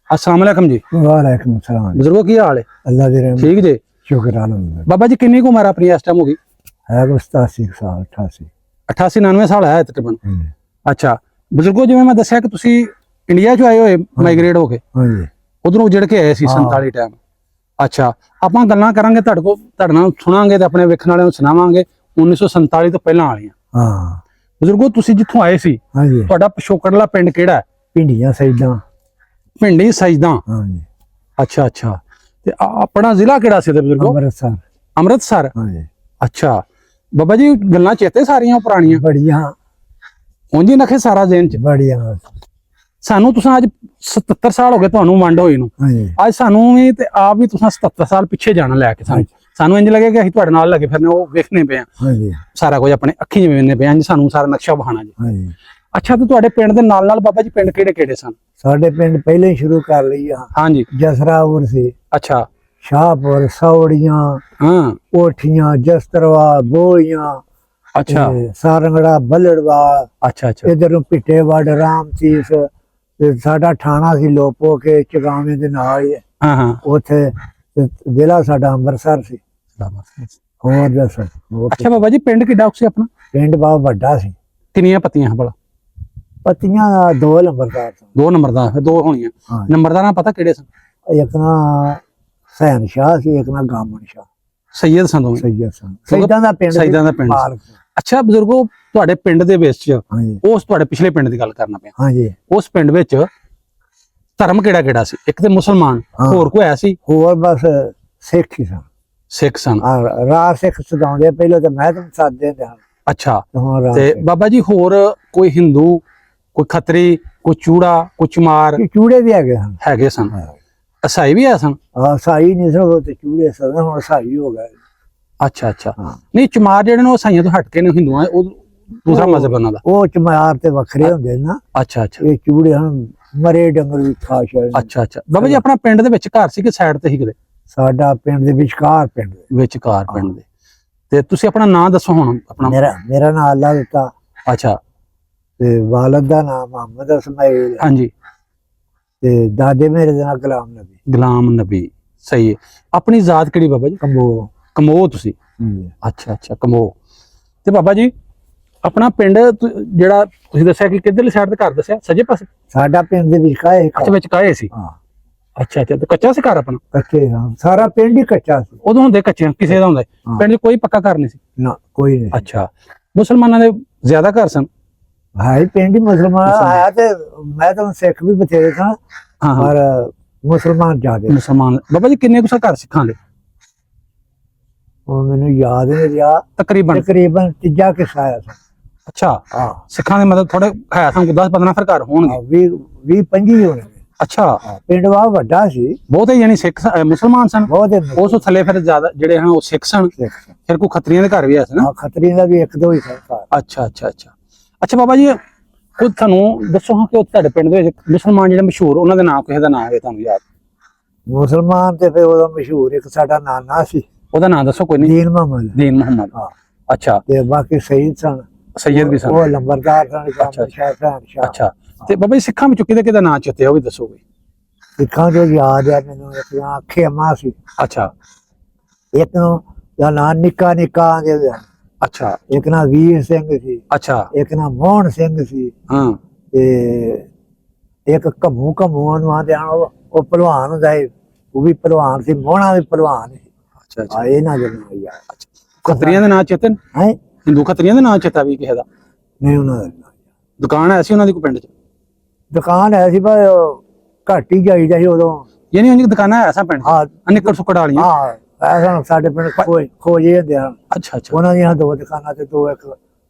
अस्सलाम वालेकुम जी। वालेकुम सलाम। बुजुर्गो की हाल है? अल्लाह दी रहमत, ठीक जी, शुक्र अलहमदुलिल्लाह। बाबा जी किन्नी को उम्र अपनी इस टाइम होगी? है को 87 साल 88 88-99 ਸਾਲ ਹੈ ਤਕਰੀਬਨ। ਅੱਛਾ ਬਜ਼ੁਰਗੋ, ਜਿਵੇਂ ਮੈਂ ਦੱਸਿਆ ਕਿ ਤੁਸੀਂ ਇੰਡੀਆ ਚੋਂ ਆਏ ਹੋਏ ਮਾਈਗ੍ਰੇਟ ਹੋ ਕੇ, ਹਾਂਜੀ, ਉਧਰੋਂ ਉਜੜ ਕੇ ਆਏ ਸੀ 47 ਟਾਈਮ। ਅੱਛਾ, ਆਪਾਂ ਗੱਲਾਂ ਕਰਾਂਗੇ ਤੁਹਾਡੇ ਨਾਲ ਸੁਣਾਂਗੇ ਤੇ ਆਪਣੇ ਵੇਖਣ ਵਾਲਿਆਂ ਨੂੰ ਸੁਣਾਵਾਂਗੇ 1947 ਤੋਂ ਪਹਿਲਾਂ ਵਾਲੀਆਂ। ਹਾਂ ਬਜ਼ੁਰਗੋ, ਤੁਸੀਂ ਜਿੱਥੋਂ ਆਏ ਸੀ, ਹਾਂਜੀ, ਤੁਹਾਡਾ ਪਿਛੋਕੜਲਾ ਪਿੰਡ ਕਿਹੜਾ ਹੈ? ਪਿੰਡੀਆਂ ਸੈਦਾਂ। ਪਿੰਡੀ ਸਜਦਾ। ਹਾਂਜੀ, ਅੱਛਾ ਅੱਛਾ। ਤੇ ਆਪਣਾ ਜ਼ਿਲ੍ਹਾ ਕਿਹੜਾ ਸੀ ਤੇ ਬਜ਼ੁਰਗੋ? ਅੰਮ੍ਰਿਤਸਰ। ਅੰਮ੍ਰਿਤਸਰ। ਹਾਂਜੀ, ਅੱਛਾ ਬਾਬਾ ਜੀ, ਗੱਲਾਂ ਚੇਤੇ ਸਾਰੀਆਂ ਪੁਰਾਣੀਆਂ? ਬੜੀਆਂ ਉਂਝ ਹੀ ਨਖੇ ਸਾਰਾ ਜ਼ਿਹਨ ਚ? ਬੜੀਆਂ। ਸਾਨੂੰ ਤੁਸੀਂ ਅੱਜ 77 ਸਾਲ ਹੋ ਗਏ ਤੁਹਾਨੂੰ ਵੰਡ ਹੋਈ ਨੂੰ, ਹਾਂਜੀ ਅੱਜ ਸਾਨੂੰ ਵੀ ਤੇ ਆਪ ਵੀ ਤੁਸੀਂ 77 ਸਾਲ ਪਿੱਛੇ ਜਾਣਾ ਲੈ ਕੇ ਸਾਨੂੰ ਇੰਜ ਲੱਗੇ ਕਿ ਅਸੀਂ ਤੁਹਾਡੇ ਨਾਲ ਲੱਗੇ ਫਿਰਨੇ, ਉਹ ਵੇਖਣੇ ਪਏ ਆ ਹਾਂਜੀ ਸਾਰਾ ਕੁਝ ਆਪਣੇ ਅੱਖੀਂ ਜਿਵੇਂ ਵੇਖਣੇ ਪਏ ਆ, ਸਾਨੂੰ ਸਾਰਾ ਨਕਸ਼ਾ ਬਹਾਨਾ ਜੀ। ਹਾਂਜੀ। ਅੱਛਾ, ਤੇ ਤੁਹਾਡੇ ਪਿੰਡ ਦੇ ਨਾਲ ਨਾਲ ਬਾਬਾ ਜੀ ਪਿੰਡ ਕਿਹੜੇ ਕਿਹੜੇ ਸਨ? ਸਾਡੇ ਪਿੰਡ ਪਹਿਲੇ ਹੀ ਸ਼ੁਰੂ ਕਰ ਲਈ ਆ। ਹਾਂਜੀ। ਜਸਰਾਪੁਰ ਸੀ, ਅੱਛਾ। ਸ਼ਾਹਪੁਰ, ਸੌੜੀਆਂ, ਹਾਂ। ਕੋਠੀਆਂ, ਜਸਤਰਵਾ, ਬੋਲੀਆਂ, ਅੱਛਾ ਸਾਰੰਗੜਾ, ਬੱਲੜਵਾਲ, ਅੱਛਾ ਅੱਛਾ ਇਧਰ ਨੂੰ ਪਿੱਟੇਵੱਡ, ਰਾਮਚੀਸ, ਤੇ ਸਾਡਾ ਠਾਣਾ ਸੀ ਲੋਪੋ ਕੇ ਚਗਾਵੇਂ ਦੇ ਨਾਲ ਹੀ। ਹਾਂ ਹਾਂ। ਉੱਥੇ ਜ਼ਿਲ੍ਹਾ ਸਾਡਾ ਅੰਮ੍ਰਿਤਸਰ ਸੀ। ਹੋਰ ਦੱਸੋ? ਅੱਛਾ ਬਾਬਾ ਜੀ, ਪਿੰਡ ਕਿੱਡਾ ਸੀ ਆਪਣਾ? ਪਿੰਡ ਬਹੁਤ ਵੱਡਾ ਸੀ। ਕਿੰਨੀਆਂ ਪੱਤੀਆਂ ਭਲਾ? ਪੱਤੀਆਂ 2 ਨੰਬਰਦਾਰ ਸਨ। 2 ਨੰਬਰਦਾਰ, ਫਿਰ 2 ਹੋਣੀਆਂ। ਨੰਬਰਦਾਰਾਂ ਪਤਾ ਕਿਹੜੇ ਸਨ? ਇੱਕ ਨਾ ਸੈਨ ਸ਼ਾਹ ਸੀ, ਇੱਕ ਨਾ ਗਾਮਨ ਸ਼ਾਹ। ਸੈਯਦ ਸਨ ਦੋਵੇਂ? ਸੈਯਦ ਸਨ। ਸੈਯਦਾਂ ਦਾ ਪਿੰਡ। ਸੈਯਦਾਂ ਦਾ ਪਿੰਡ। ਅੱਛਾ ਬਜ਼ੁਰਗੋ, ਤੁਹਾਡੇ ਪਿੰਡ ਦੇ ਵਿੱਚ ਉਸ ਤੁਹਾਡੇ ਪਿਛਲੇ ਪਿੰਡ ਦੀ ਗੱਲ ਕਰਨਾ ਪਿਆ। ਹਾਂਜੀ। ਉਸ ਪਿੰਡ ਵਿੱਚ ਧਰਮ ਕਿਹੜਾ ਕਿਹੜਾ ਸੀ? ਇੱਕ ਤੇ ਮੁਸਲਮਾਨ, ਹੋਰ ਕੋਈ ਹੈ ਸੀ? ਹੋਰ ਬਸ ਸਿੱਖ ਹੀ ਸਨ। ਸਿੱਖ ਸਨ। ਰਾਹ ਸਿੱਖ ਸਦਾਉਂਦੇ ਪਹਿਲਾਂ ਤਾਂ ਮੈਂ ਤੁਹਾਨੂੰ ਸਾਥ ਦਿੰਦੇ ਹਾਂ। ਅੱਛਾ, ਤੇ ਬਾਬਾ ਜੀ ਹੋਰ ਕੋਈ ਹਿੰਦੂ, ਕੋਈ ਖੱਤਰੀ, ਕੋਈ ਚੂੜਾ, ਕੋਈ ਚਮਾਰ? ਚੂੜੇ ਵੀ ਹੈਗੇ ਸਨ। ਈਸਾਈ ਵੀ ਹੈ ਸਨ? ਈਸਾਈ ਨਹੀਂ ਸਨ, ਉਹ ਤੇ ਚੂੜੇ ਸਨ, ਹੁਣ ਈਸਾਈ ਹੋ ਗਏ। ਅੱਛਾ ਅੱਛਾ। ਨਹੀਂ, ਚਮਾਰ ਜਿਹੜੇ ਨੇ ਉਹ ਈਸਾਈਆਂ ਤੋਂ ਹਟ ਕੇ ਨੇ, ਹਿੰਦੂਆਂ ਉਹ ਦੂਸਰਾ ਮਜ਼ਹਬ ਉਹਨਾਂ ਦਾ। ਉਹ ਚਮਾਰ ਤੇ ਵੱਖਰੇ ਹੁੰਦੇ ਨਾ। ਅੱਛਾ ਅੱਛਾ। ਇਹ ਚੂੜੇ ਹਨ ਮਰੇ ਡੰਗਰ ਵੀ ਖਾ ਛੱਡਦੇ। ਅੱਛਾ ਅੱਛਾ। ਬਾਬਾ ਜੀ ਆਪਣਾ ਪਿੰਡ ਦੇ ਵਿੱਚ ਘਰ ਸੀ ਕਿ ਸਾਈਡ ਤੇ ਸੀ ਕਿਤੇ? ਸਾਡਾ ਪਿੰਡ ਦੇ ਵਿਚਕਾਰ ਪਿੰਡ ਦੇ। ਵਿਚਕਾਰ ਪਿੰਡ ਦੇ। ਤੇ ਤੁਸੀਂ ਆਪਣਾ ਨਾਂ ਦੱਸੋ ਹੁਣ ਆਪਣਾ। ਮੇਰਾ ਨਾਮ ਅੱਲਾ ਦਿੱਤਾ। ਅੱਛਾ। ਤੇ ਵਾਲਦ ਦਾ ਨਾਮ ਮੁਹੰਮਦ ਇਸਮਾਈਲ। ਹਾਂਜੀ। ਤੇ ਦਾਦੇ ਮੇਰੇ ਦਾ ਨਾਮ ਗੁਲਾਮ ਨਬੀ। ਗੁਲਾਮ ਨਬੀ, ਸਹੀ ਹੈ। ਆਪਣੀ ਜ਼ਾਤ ਕਿਹੜੀ ਬਾਬਾ ਜੀ? ਕੰਬੋ। ਕਮੋ ਤੁਸੀਂ? ਅੱਛਾ ਅੱਛਾ, ਕਮੋ। ਤੇ ਬਾਬਾ ਜੀ ਆਪਣਾ ਪਿੰਡ ਜਿਹੜਾ ਤੁਸੀਂ ਦੱਸਿਆ ਕਿ ਕਿੱਧਰਲੀ ਸਾਈਡ ਤੇ ਘਰ ਦੱਸਿਆ? ਸੱਜੇ ਪਾਸੇ? ਸਾਡਾ ਪਿੰਡ ਦੇ ਵਿਚਕਾਰ। ਅੱਛਾ, ਵਿੱਚ ਕਾਏ ਸੀ? ਹਾਂ। ਅੱਛਾ ਅੱਛਾ। ਤੇ ਕੱਚਾ ਸੀ ਘਰ ਆਪਣਾ? ਕੱਚੇ। ਹਾਂ, ਸਾਰਾ ਪਿੰਡ ਹੀ ਕੱਚਾ ਸੀ ਉਦੋਂ। ਹੁੰਦੇ ਕੱਚੇ ਕਿਸੇ ਦਾ ਹੁੰਦਾ ਪਿੰਡ 'ਚ ਕੋਈ ਪੱਕਾ ਘਰ ਨਹੀਂ ਸੀ? ਨਾ, ਕੋਈ ਨਹੀਂ। ਅੱਛਾ। ਮੁਸਲਮਾਨਾਂ ਦੇ ਜ਼ਿਆਦਾ ਘਰ ਸਨ? ਹੈ ਪਿੰਡ ਹੀ ਮੁਸਲਮਾਨ ਆਇਆ, ਤੇ ਮੈਂ ਤਾਂ ਸਿੱਖ ਵੀ ਬਥੇਰੇ ਸਨ, ਪਰ ਮੁਸਲਮਾਨ ਜ਼ਿਆਦਾ। ਮੁਸਲਮਾਨ। ਬਾਬਾ ਜੀ ਕਿੰਨੇ ਕੁ ਘਰ ਸਿੱਖਾਂ ਦੇ? ਉਹ ਮੈਨੂੰ ਯਾਦ ਨਹੀਂ ਰਿਹਾ। ਤਕਰੀਬਨ ਤੀਜਾ ਕਿੱਸਾ ਆਇਆ ਸੀ। ਅੱਛਾ। ਸਿੱਖਾਂ ਦੇ ਮਤਲਬ ਥੋੜੇ ਹੈ ਸਨ, 10-15 ਫਿਰ ਘਰ ਹੋਣਗੇ। 20-25 ਹੋਣਗੇ। ਅੱਛਾ। ਪਿੰਡ ਬਹੁਤ ਵੱਡਾ ਸੀ। ਬਹੁਤੇ ਯਾਨੀ ਸਿੱਖ ਮੁਸਲਮਾਨ ਸਨ? ਬਹੁਤ। ਉਸ ਥੱਲੇ ਫਿਰ ਜ਼ਿਆਦਾ ਜਿਹੜੇ ਹਨ ਉਹ ਸਿੱਖ ਸਨ। ਫਿਰ ਕੋਈ ਖੱਤਰੀਆਂ ਦੇ ਘਰ ਵੀ ਸੀ ਨਾ? ਖੱਤਰੀਆਂ ਦਾ ਵੀ 1-2 ਹੀ ਸਨ। ਅੱਛਾ ਅੱਛਾ ਅੱਛਾ। ਅੱਛਾ ਬਾਬਾ ਜੀ, ਉਹ ਤੁਹਾਨੂੰ ਦੱਸੋ ਹਾਂ ਕਿ ਤੁਹਾਡੇ ਪਿੰਡ ਦੇ ਵਿੱਚ ਮੁਸਲਮਾਨ ਜਿਹੜੇ ਮਸ਼ਹੂਰ, ਉਹਨਾਂ ਦੇ ਨਾਮ ਕਿਸੇ ਦਾ ਨਾਮ ਹੈ ਤੁਹਾਨੂੰ ਯਾਦ? ਮੁਸਲਮਾਨ ਤੇ ਫਿਰ ਉਹਦਾ ਮਸ਼ਹੂਰ ਇੱਕ ਸਾਡਾ ਨਾਨਾ ਸੀ। ਉਹਦਾ ਨਾਮ ਦੱਸੋ ਕੋਈ ਨਹੀਂ। ਦੀਨ ਮੁਹੰਮਦ। ਦੀਨ ਮੁਹੰਮਦ। ਅੱਛਾ। ਤੇ ਬਾਕੀ ਸਈਦ ਸਨ। ਸੈਯਦ ਵੀ ਸਨ। ਉਹ ਲੰਬਰਦਾਰ ਸਨ। ਅੱਛਾ। ਤੇ ਬਾਬਾ ਜੀ ਸਿੱਖਾਂ ਵਿੱਚੋਂ ਕਿਹਦਾ ਨਾਂ ਚਿੱਤੇ ਉਹ ਵੀ ਦੱਸੋ ਕੋਈ? ਸਿੱਖਾਂ ਚੋਂ ਯਾਦ ਆ ਮੈਨੂੰ, ਇੱਕ ਨਾਂ ਖੇਮਾ ਸੀ। ਅੱਛਾ। ਇੱਕ ਦਾ ਨਾਂ ਨਿੱਕਾ ਦੇ। ਅੱਛਾ। ਇੱਕ ਨਾਂ ਵੀਰ ਸਿੰਘ ਸੀ। ਅੱਛਾ। ਇੱਕ ਨਾਂ ਮੋਹਨ ਸਿੰਘ ਸੀ। ਹਾਂ। ਤੇ ਇੱਕ ਘਮੂ ਨੂੰ ਆਂਦੇ ਹਨ, ਉਹ ਪਹਿਲਵਾਨ ਹੁੰਦਾ ਸੀ, ਉਹ ਵੀ ਪਹਿਲਵਾਨ ਸੀ, ਮੋਹਣਾ ਵੀ ਪਹਿਲਵਾਨ ਸੀ। ਅੱਛਾ ਅੱਛਾ। ਇਹਨਾਂ ਦੇ ਨਾਂ ਯਾਦ। ਖੱਤਰੀਆਂ ਦੇ ਨਾਂ ਚੇਤੇ? ਹੈ ਹਿੰਦੂ ਖੱਤਰੀਆਂ ਦੇ ਨਾਂ ਚੇਤਾ ਵੀ ਕਿਸੇ ਦਾ? ਨਹੀਂ, ਉਹਨਾਂ ਦਾ ਦੁਕਾਨ ਹੈ ਸੀ ਉਹਨਾਂ ਦੀ ਕੋਈ ਪਿੰਡ 'ਚ? ਦੁਕਾਨ ਹੈ ਸੀ, ਪਰ ਘੱਟ ਹੀ ਜਾਈਦਾ ਸੀ ਉਦੋਂ। ਯਾਨੀ ਉਹਨਾਂ ਦੀ ਦੁਕਾਨਾਂ ਹੈ ਸਾ ਪਿੰਡ? ਹਾਂ। ਨਿੱਕੜ ਸੁੱਕੜ ਵਾਲੀਆਂ? ਹਾਂ, ਐਸਾ ਸਾਡੇ ਪਿੰਡ ਖੋਜੇ ਹੁੰਦੇ ਹਨ। ਅੱਛਾ ਅੱਛਾ। ਉਹਨਾਂ ਦੀਆਂ 2 ਦੁਕਾਨਾਂ ਤੇ 2 ਇੱਕ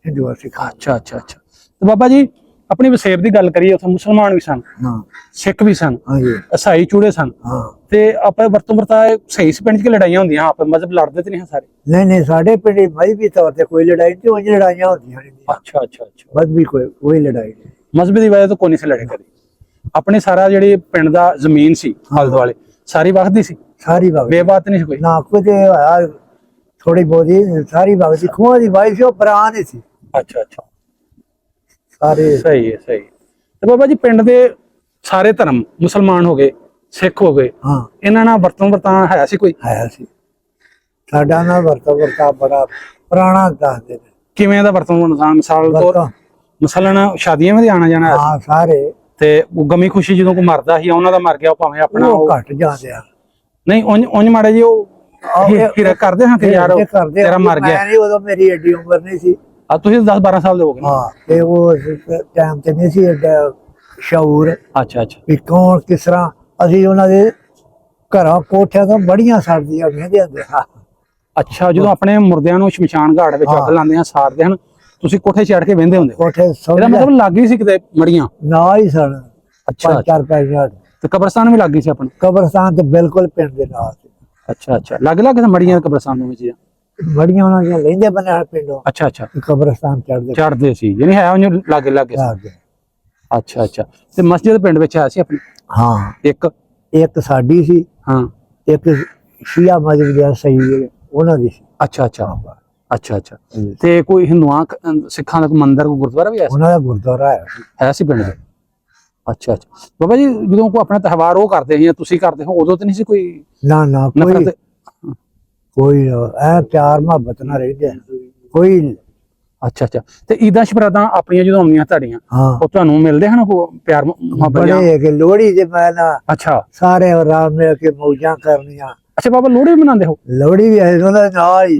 ਹਿੰਦੂ ਸਿੱਖਾਂ। ਅੱਛਾ ਅੱਛਾ ਅੱਛਾ। ਤੇ ਬਾਬਾ ਜੀ ਆਪਣੀ ਵਸੇਬ ਦੀ ਗੱਲ ਕਰੀਏ, ਉੱਥੇ ਮੁਸਲਮਾਨ ਵੀ ਸਨ, ਸਿੱਖ ਵੀ ਸਨ, ਈਸਾਈ ਚੂੜੇ ਸਨ, ਤੇ ਆਪੇ ਵਰਤੋਂ ਵਰਤਾਏ ਸਹੀ ਸੀ ਪਿੰਡ 'ਚ? ਲੜਾਈਆਂ ਹੁੰਦੀਆਂ ਆਪੇ? ਮਜ਼ਹਬ ਲੜਦੇ ਤੇ ਨਹੀਂ ਸਾਰੇ? ਨਹੀਂ, ਸਾਡੇ ਪਿੰਡ ਮਜ਼ਹਬੀ ਤੌਰ ਤੇ ਕੋਈ ਲੜਾਈ ਨਹੀਂ, ਉਂਝ ਲੜਾਈਆਂ ਹੁੰਦੀਆਂ ਨੇ। ਅੱਛਾ ਅੱਛਾ ਅੱਛਾ। ਮਜ਼ਹਬੀ ਕੋਈ ਲੜਾਈ ਨਹੀਂ। ਮਜ਼ਹਬ ਦੀ ਵਜ੍ਹਾ ਤੋਂ ਕੋਈ ਨਹੀਂ ਸੀ ਲੜੇ ਕਦੇ? ਆਪਣੇ ਸਾਰਾ ਜਿਹੜੀ ਪਿੰਡ ਦਾ ਜ਼ਮੀਨ ਸੀ ਆਲੇ ਦੁਆਲੇ ਸਾਰੀ ਵਖਦੀ ਸੀ? ਸਾਰੀ ਵਖਦੀ। ਬੇਬਾਤ ਨਹੀਂ ਸੀ ਕੋਈ? ਨਾ, ਕੋਈ ਤੇ ਹੋਇਆ ਥੋੜੀ ਬਹੁਤੀ, ਸਾਰੀ ਵਖਦੀ। ਖੂਹਾਂ ਦੀ ਵਾਈ ਸੀ, ਉਹ ਪੁਰਾਣ ਹੀ ਸੀ। ਅੱਛਾ ਅੱਛਾ। ਸਾਰੇ ਸਹੀ ਹੈ, ਸਹੀ। ਤੇ ਬਾਬਾ ਜੀ ਪਿੰਡ ਦੇ ਸਾਰੇ ਧਰਮ, ਮੁਸਲਮਾਨ ਹੋ ਗਏ, ਸਿੱਖ ਹੋ ਗਏ, ਇਹਨਾਂ ਨਾਲ ਵਰਤੋਂ ਵਰਤਾਂ ਹੈ ਸੀ ਕੋਈ? ਹੈ ਸੀ। ਸਾਡਾ ਨਾਲ ਵਰਤੋਂ ਵਰਤਾਂ ਬੜਾ ਪੁਰਾਣਾ ਦੱਸਦੇ ਨੇ। ਕਿਵੇਂ ਦਾ ਵਰਤੋਂ ਵਰਤਾਂ? ਮਿਸਾਲ ਤੌਰ ਮਸਲਨ ਸ਼ਾਦੀਆਂ ਵਿੱਚ ਆਣਾ ਜਾਣਾ? ਹਾਂ, ਸਾਰੇ। ਤੇ ਗਮੀ ਖੁਸ਼ੀ ਜਦੋਂ ਕੋਈ ਮਰਦਾ ਸੀ, ਉਹਨਾਂ ਦਾ ਮਰ ਗਿਆ, ਉਹ ਭਾਵੇਂ ਆਪਣਾ ਘੱਟ ਜਾਂਦੇ ਆ। ਨਹੀਂ, ਉਂਝ ਮਾੜੇ ਜੀ ਉਹ ਕਰਦੇ ਹਾਂ ਕਿ ਯਾਰ ਤੇਰਾ ਮਰ ਗਿਆ। ਉਦੋਂ ਮੇਰੀ ਏਡੀ ਉਮਰ ਨਹੀਂ ਸੀ। ਤੁਸੀਂ 10-12 ਸਾਲ ਦੇ ਹੋ ਗਏ? ਹਾਂ, ਤੇ ਉਹ ਟਾਈਮ ਤੇ ਨਹੀਂ ਸੀ ਏਡਾ ਸ਼ਊਰ। ਅੱਛਾ ਅੱਛਾ। ਵੀ ਕੌਣ ਕਿਸ ਤਰ੍ਹਾਂ। ਅਸੀਂ ਉਹਨਾਂ ਦੇ ਘਰਾਂ ਕੋਠਿਆਂ ਤੋਂ ਬੜੀਆਂ ਸੜਦੀਆਂ ਵੇਂਦੇ ਹੁੰਦੇ ਹਾਂ। ਅੱਛਾ, ਜਦੋਂ ਆਪਣੇ ਮੁਰਦਿਆਂ ਨੂੰ ਸ਼ਮਸ਼ਾਨ ਘਾਟ ਵਿੱਚ ਅੱਗ ਲਾਉਂਦੇ ਹਨ, ਸਾੜਦੇ ਹਨ, ਤੁਸੀਂ ਕੋਠੇ ਚੜ੍ਹ ਕੇ ਵਹਿੰਦੇ ਹੁੰਦੇ? ਕੋਠੇ ਇਹਦਾ ਮਤਲਬ ਲੱਗ ਹੀ ਸੀ ਕਿਤੇ ਮੜੀਆਂ? ਨਾ ਹੀ ਸਨ। ਅੱਛਾ 5-4 ਪੈਲੀਆਂ ਤੇ ਕਬਰਸਤਾਨ ਵੀ ਲੱਗ ਗਈ ਸੀ ਆਪਣਾ? ਕਬਰਸਤਾਨ ਤੇ ਬਿਲਕੁਲ ਪਿੰਡ ਦੇ ਨਾਲ ਸੀ। ਅੱਛਾ ਅੱਛਾ, ਲੱਗ ਤੇ ਮੜੀਆਂ ਕਬਰਸਤਾਨ ਦੇ ਵਿੱਚ ਹੀ ਆ? ਬੜੀਆਂ ਉਹਨਾਂ ਦੀਆਂ ਲੈਂਦੇ ਬਣੇ ਪਿੰਡੋਂ ਅੱਛਾ ਅੱਛਾ, ਕਬਰਸਤਾਨ ਚੜਦੇ ਸੀ ਯਾਨੀ ਹੈ ਉਹਨੂੰ ਲਾਗੇ ਲਾਗੇ ਸੀ। ਲਾਗੇ। ਅੱਛਾ ਅੱਛਾ, ਤੇ ਮਸਜਿਦ ਪਿੰਡ ਵਿੱਚ ਹੈ ਸੀ ਆਪਣੀ? ਹਾਂ, ਇੱਕ ਇੱਕ ਸਾਡੀ ਸੀ, ਹਾਂ। ਇੱਕ ਸ਼ੀਆ ਮਜਬ ਦੇ ਸਹੀ ਉਹਨਾਂ ਦੀ ਸੀ। ਅੱਛਾ ਅੱਛਾ ਅੱਛਾ ਅੱਛਾ, ਤੇ ਕੋਈ ਹਿੰਦੂਆਂ ਸਿੱਖਾਂ ਦਾ ਕੋਈ ਮੰਦਿਰ ਕੋਈ ਗੁਰਦੁਆਰਾ ਵੀ ਹੈ ਸੀ? ਉਹਨਾਂ ਦਾ ਗੁਰਦੁਆਰਾ ਹੈ ਸੀ ਪਿੰਡ ਦੇ? ਅੱਛਾ ਅੱਛਾ ਬਾਬਾ ਜੀ, ਜਦੋਂ ਕੋਈ ਆਪਣਾ ਤਿਉਹਾਰ ਉਹ ਕਰਦੇ ਸੀ ਜਾਂ ਤੁਸੀਂ ਕਰਦੇ ਹੋ, ਉਦੋਂ ਤੇ ਨਹੀਂ ਸੀ ਕੋਈ ਨਾ ਨਾ ਕੋਈ ਨਫ਼ਰਤ? ਕੋਈ ਐ ਪਿਆਰ ਮੁਹੱਬਤ ਨਾਲ ਰਹਿੰਦੇ ਕੋਈ ਨੀ। ਅੱਛਾ ਅੱਛਾ, ਤੇ ਈਦਾਂ ਸ਼ਬਰਾਤਾਂ ਆਪਣੀਆਂ ਜਦੋਂ ਆਉਂਦੀਆਂ ਤੁਹਾਡੀਆਂ, ਹਾਂ ਉਹ ਤੁਹਾਨੂੰ ਮਿਲਦੇ ਹਨ ਕੋ ਪਿਆਰ ਮੁਹੱਬਤ? ਬੜੇ ਕਿ ਲੋਹੜੀ ਦੇ ਮੈਂ ਨਾ ਅੱਛਾ ਸਾਰੇ ਰਲ ਮਿਲ ਕੇ ਮੌਜਾਂ ਕਰਨੀਆਂ। ਅੱਛਾ ਬਾਬਾ, ਲੋਹੜੀ ਵੀ ਮਨਾਉਂਦੇ ਹੋ? ਲੋਹੜੀ ਵੀ ਹੈ ਉਹਨਾਂ ਦੇ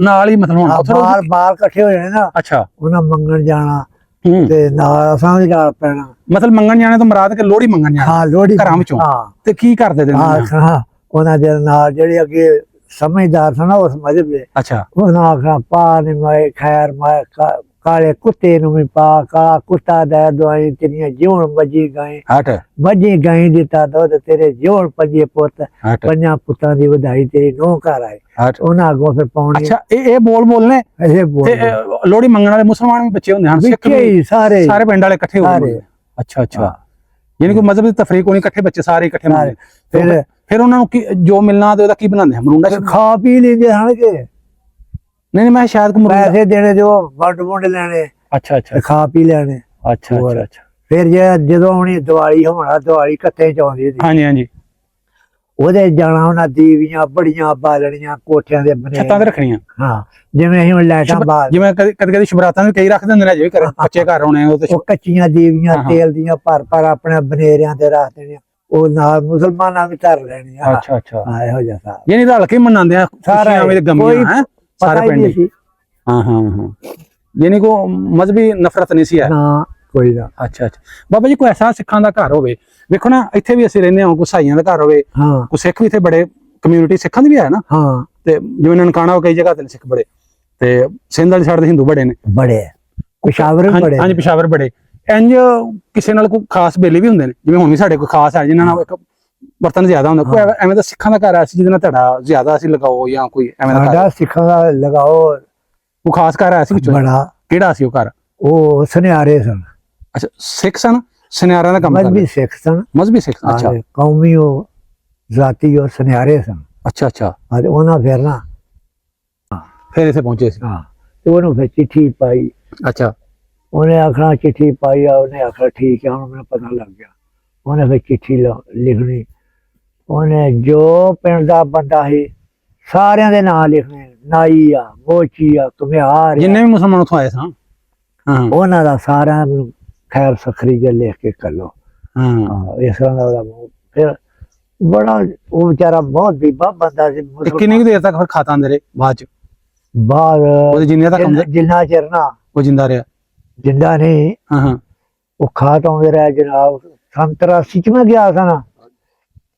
ਨਾਲ ਹੀ ਮਤਲਬ ਹੁਣ ਉੱਥੇ ਬਾਲ ਬਾਲ ਇਕੱਠੇ ਹੋ ਜਾਣੇ ਨਾ, ਅੱਛਾ ਉਹਨਾਂ ਮੰਗਣ ਜਾਣਾ ਹੂੰ, ਤੇ ਨਾਲ ਅਸਾਂ ਵੀ ਨਾਲ ਪੈਣਾ। ਮਤਲਬ ਮੰਗਣ ਜਾਣੇ ਤੋਂ ਮੁਰਾਦ ਕਿ ਲੋਹੜੀ ਮੰਗਣ ਜਾਣਾ? ਹਾਂ ਲੋਹੜੀ ਘਰਾਂ ਵਿੱਚੋਂ? ਹਾਂ ਤੇ ਕੀ ਕਰਦੇ ਦਿੰਦੇ ਨੇ? ਹਾਂ ਉਹਨਾਂ ਦੇ ਨਾਲ ਜਿਹੜੇ ਅੱਗੇ ਸਮਝਦਾਰ ਸਨ ਉਸ ਮਜਬ ਦੇ, ਅੱਛਾ ਉਹਨਾਂ ਆਖਣਾ ਪਾ ਨੀ ਮੈਂ ਖੈਰ ਮੈਂ ਕਾਲੇ ਕੁੱਤੇ ਨੂੰ ਵੀ ਪਾ, ਕਾਲਾ ਕੁੱਤਾ ਦੇ ਦਵਾਈ ਤੇਰੀਆਂ ਜਿਉਣ ਮੱਝੀ ਗਾਈ, ਹਟ ਮੱਝੀ ਗਾਈ ਦਿੱਤਾ ਦੁੱਧ ਤੇਰੇ ਜਿਉਣ ਪੰਜੇ ਪੁੱਤ, ਹਟ ਪੰਜਾਂ ਪੁੱਤਾਂ ਦੀ ਵਧਾਈ ਤੇਰੀ ਨੌ ਘਰ ਆਏ। ਹਟ। ਉਹਨਾਂ ਅੱਗੋਂ ਫਿਰ ਪਾਉਣੀ ਅੱਛਾ, ਇਹ ਬੋਲ ਬੋਲਨੇ ਇਹ ਤੇ ਬੋਲ ਲੋਹੜੀ ਮੰਗਣ ਵਾਲੇ ਮੁਸਲਮਾਨ ਵੀ ਬੱਚੇ ਹੁੰਦੇ ਹਨ, ਸਿੱਖ ਵਿੱਚੇ ਵੀ? ਹੀ ਸਾਰੇ ਸਾਰੇ ਪਿੰਡ ਵਾਲੇ ਇਕੱਠੇ ਹੋ ਕੇ ਸਾਰੇ। ਮੰਗਦੇ? ਅੱਛਾ ਅੱਛਾ, ਯਾਨੀ ਕੋਈ ਮਜ਼ਹਬ ਦੀ ਤਫਰੀਕ ਹੋਣੀ, ਇਕੱਠੇ ਬੱਚੇ ਸਾਰੇ ਇਕੱਠੇ ਮੰਗਦੇ? ਫਿਰ ਫਿਰ ਉਹਨਾਂ ਨੂੰ ਜੋ ਮਿਲਣਾ ਤੇ ਉਹਦਾ ਕੀ ਬਣਾਉਂਦੇ ਹਨ? ਮਰੂੰਡਾ? ਖਾ ਪੀ ਲੈਂਦੇ ਹਨ ਕਿ ਨਹੀਂ ਮੈਂ ਸ਼ਾਇਦ ਕੋਈ ਮਰੂੰਡਾ। ਪੈਸੇ ਦੇਣੇ ਤੇ ਉਹ ਵੰਡ ਵੁੰਡ ਲੈਣੇ ਅੱਛਾ ਅੱਛਾ ਤੇ ਖਾ ਪੀ ਲੈਣੇ। ਅੱਛਾ ਅੱਛਾ ਅੱਛਾ, ਫਿਰ ਜਦੋਂ ਆਉਣੀ ਦੀਵਾਲੀ ਹੋਣਾ, ਦੀਵਾਲੀ ਕੱਤੇ ਚ ਆਉਂਦੀ ਸੀ, ਹਾਂਜੀ ਹਾਂਜੀ, ਉਹਦੇ ਜਾਣਾ ਉਹਨਾਂ ਦੀਵੀਆਂ ਬੜੀਆਂ ਬਾਲਣੀਆਂ ਕੋਠਿਆਂ ਦੇ ਬਣੇ। ਛੱਤਾਂ ਤੇ ਰੱਖਣੀਆਂ? ਹਾਂ, ਜਿਵੇਂ ਅਸੀਂ ਹੁਣ ਲਾਈਟਾਂ ਬਾਲ, ਜਿਵੇਂ ਕਦੇ ਕਦੇ ਸ਼ਬਰਾਤਾਂ ਵੀ ਕਈ ਰੱਖ ਦਿੰਦੇ ਨੇ, ਅਜੇ ਵੀ ਘਰੇ ਕੱਚੇ ਘਰ ਹੋਣੇ ਉਹ ਤੇ। ਉਹ ਕੱਚੀਆਂ ਦੀਵੀਆਂ ਹਾਂ। ਤੇਲ ਦੀਆਂ ਭਰ ਭਰ ਆਪਣੇ ਬਨੇਰਿਆਂ ਤੇ ਰੱਖ ਦੇਣੀਆਂ, ਉਹ ਨਾਲ ਮੁਸਲਮਾਨਾਂ ਵੀ ਧਰ ਲੈਣੀਆਂ। ਅੱਛਾ ਅੱਛਾ, ਹਾਂ ਇਹੋ ਜਿਹਾ ਸਾਰਾ ਯਾਨੀ ਰਲ ਕੇ ਮਨਾਉਂਦੇ ਆ ਖੁਸ਼ੀਆਂ ਵਿੱਚ ਗਮੀਆਂ ਹੈ ਸਾਰੇ ਪਿੰਡ ਹੀ? ਸੀ ਹਾਂ ਹਾਂ ਹਾਂ, ਯਾਨੀ ਕੋ ਮਜ਼ਹਬੀ ਨਫ਼ਰਤ ਨਹੀਂ ਸੀ ਹੈ? ਨਾ ਕੋਈ ਨਾ। ਅੱਛਾ ਅੱਛਾ ਬਾਬਾ ਜੀ, ਕੋਈ ਐਸਾ ਸਿੱਖਾਂ ਦਾ ਘਰ ਹੋਵੇ, ਵੇਖੋ ਨਾ ਇੱਥੇ ਵੀ ਅਸੀਂ ਰਹਿੰਦੇ ਹਾਂ, ਕੋਈ ਸਾਈਆਂ ਦਾ ਘਰ ਹੋਵੇ, ਹਾਂ ਕੋਈ ਸਿੱਖ ਵੀ ਇੱਥੇ ਬੜੇ ਕਮਿਊਨਿਟੀ ਸਿੱਖਾਂ ਦੀ ਵੀ ਹੈ ਨਾ, ਹਾਂ ਤੇ ਜਿਵੇਂ ਨਨਕਾਣਾ ਕਈ ਜਗ੍ਹਾ ਤੇ ਸਿੱਖ ਬੜੇ, ਤੇ ਸਿੰਧ ਵਾਲੀ ਸਾਈਡ ਦੇ ਹਿੰਦੂ ਬੜੇ ਨੇ, ਬੜੇ ਪਿਸ਼ਾਵਰ ਵੀ ਬੜੇ ਹਾਂਜੀ ਪਿਸ਼ਾਵਰ ਬੜੇ। ਇੰਜ ਕਿਸੇ ਨਾਲ ਕੋਈ ਖਾਸ ਬੇਲੇ ਵੀ ਹੁੰਦੇ ਨੇ, ਜਿਵੇਂ ਹੁਣ ਵੀ ਸਾਡੇ ਕੋਈ ਖਾਸ ਹੈ ਜਿਨ੍ਹਾਂ ਨਾਲ ਇੱਕ ਬਰਤਨ ਜ਼ਿਆਦਾ ਹੁੰਦਾ, ਕੋਈ ਐਵੇਂ ਦਾ ਸਿੱਖਾਂ ਦਾ ਘਰ ਹੈ ਜਿਹਦੇ ਨਾਲ ਤੁਹਾਡਾ ਜ਼ਿਆਦਾ ਅਸੀਂ ਲਗਾਓ, ਜਾਂ ਕੋਈ ਐਵੇਂ ਦਾ ਸਾਡਾ ਘਰ ਸਿੱਖਾਂ ਦਾ ਲਗਾਓ ਕੋਈ ਖਾਸ ਘਰ ਹੈ ਸੀ ਵਿੱਚੋਂ? ਬੜਾ। ਕਿਹੜਾ ਸੀ ਉਹ ਘਰ? ਉਹ ਸੁਨਿਆਰੇ ਸਨ। ਅੱਛਾ, ਸਿੱਖ ਸਨ, ਸੁਨਿਆਰਾਂ ਦਾ ਕੰਮ ਮਜ਼੍ਹਬੀ ਕਰਦੇ? ਸਿੱਖ ਸਨ, ਮਜ਼੍ਹਬੀ ਸਿੱਖ, ਅੱਛਾ ਕੌਮੀ ਉਹ ਜ਼ਾਤੀ ਉਹ ਸੁਨਿਆਰੇ ਸਨ। ਅੱਛਾ ਅੱਛਾ, ਤੇ ਉਹਨਾਂ ਫਿਰ ਨਾ ਫਿਰ ਇੱਥੇ ਪਹੁੰਚੇ ਸੀ? ਹਾਂ, ਤੇ ਉਹਨੂੰ ਫਿਰ ਚਿੱਠੀ ਪਾਈ, ਅੱਛਾ ਉਹਨੇ ਆਖਣਾ ਚਿੱਠੀ ਪਾਈ ਆ, ਉਹਨੇ ਆਖਣਾ ਠੀਕ ਹੈ ਹੁਣ ਮੈਨੂੰ ਪਤਾ ਲੱਗ ਗਿਆ। ਉਹਨੇ ਫਿਰ ਚਿੱਠੀ ਲਿਖਣੀ, ਉਹਨੇ ਜੋ ਪਿੰਡ ਦਾ ਬੰਦਾ ਸੀ ਸਾਰਿਆਂ ਦੇ ਨਾਂ ਲਿਖਣੇ, ਨਾਈ ਆ, ਮੋਚੀ ਆ, ਘੁਮਿਆਰ ਜਿੰਨੇ ਵੀ ਮੁਸਲਮਾਨ ਉੱਥੋਂ ਆਏ ਸਨ, ਹਾਂ ਉਹਨਾਂ ਦਾ ਸਾਰਿਆਂ ਨੂੰ ਖੈਰ ਸਖਰੀ ਜੇ ਲਿਖ ਕੇ ਕੱਲੋ। ਹਾਂ, ਇਸ ਤਰ੍ਹਾਂ ਦਾ ਉਹਦਾ ਫਿਰ ਬੜਾ, ਉਹ ਵਿਚਾਰਾ ਬਹੁਤ ਬੀਬਾ ਬੰਦਾ ਸੀ। ਤੇ ਕਿੰਨੀ ਕੁ ਦੇਰ ਤੱਕ ਫਿਰ ਖਾਤਾ ਆਂਦੇ ਰਹੇ ਬਾਅਦ ਚ? ਬਾਹਰ ਉਹਦੇ ਜਿੰਨੇ ਤੱਕ ਆਉਂਦੇ ਜਿੰਨਾ ਚਿਰ ਨਾ ਉਹ ਜਿੰਦਾ ਰਿਹਾ? ਜਿੰਦਾ ਨਹੀਂ, ਹਾਂ ਹਾਂ, ਉਹ ਖਾਤ ਆਉਂਦੇ ਰਹੇ ਜਨਾਬ। 87 ਚ ਮੈਂ ਗਿਆ ਸਾਂ ਨਾ।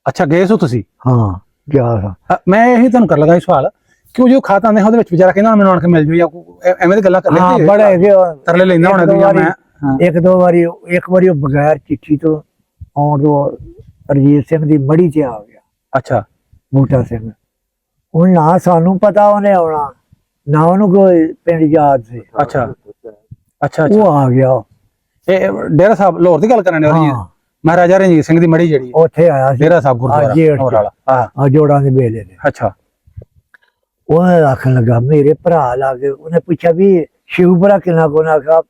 ਅੱਛਾ, ਗਏ ਸੋ ਤੁਸੀਂ? ਹਾਂ ਗਿਆ ਸਾਂ। ਮੈਂ ਇਹੀ ਤੁਹਾਨੂੰ ਕਰ ਲਗਾ ਸਵਾਲ ਕਿ ਉਹ ਜੋ ਖਾਤ ਆਂਦੇ ਉਹਦੇ ਵਿੱਚ ਵਿਚਾਰਾ ਕਹਿੰਦਾ ਮੈਨੂੰ ਆਣ ਕੇ ਮਿਲ ਜੂ, ਜਾਂ ਐਵੇਂ ਦੀ ਗੱਲਾਂ ਕਰ ਹਾਂ ਲੈਂਦੇ ਬੜੇ ਤਰਲੇ ਲੈਂਦਾ ਹੋਣਾ ਵੀ ਮੈਂ। ਇੱਕ ਦੋ ਵਾਰੀ ਉਹ ਬਗੈਰ ਚਿੱਠੀ ਤੋਂ ਆਉਣ ਤੋਂ ਰਣਜੀਤ ਸਿੰਘ ਦੀ ਮੜੀ ਤੇ ਆ ਗਿਆ। ਅੱਛਾ, ਬੂਟਾ ਸਿੰਘ, ਹੁਣ ਨਾ ਸਾਨੂੰ ਪਤਾ ਉਹਨੇ ਆਉਣਾ, ਨਾ ਉਹਨੂੰ ਕੋਈ ਪਿੰਡ ਯਾਦ ਸੀ। ਅੱਛਾ ਅੱਛਾ, ਉਹ ਆ ਗਿਆ। ਇਹ ਡੇਰਾ ਸਾਹਿਬ ਲਾਹੌਰ ਦੀ ਗੱਲ ਕਰਨ ਦੇ? ਹਾਂ, ਮਹਾਰਾਜਾ ਰਣਜੀਤ ਸਿੰਘ ਦੀ ਮੜੀ ਜਿਹੜੀ ਉੱਥੇ ਆਇਆ ਸੀ ਡੇਰਾ ਸਾਹਿਬ ਗੁਰਦੁਆਰਾ ਲਾਹੌਰ ਵਾਲਾ? ਆ ਜੋੜਾਂ ਦੇ ਮੇਲੇ ਦੇ। ਅੱਛਾ, ਉਹ ਆਖਣ ਲੱਗਾ ਮੇਰੇ ਭਰਾ ਲਾ ਕੇ, ਉਹਨੇ ਪੁੱਛਿਆ ਵੀ ਸ਼ਿਵਪੁਰਾ ਕਿੰਨਾ ਕੋਨਾ? ਆਖਿਆ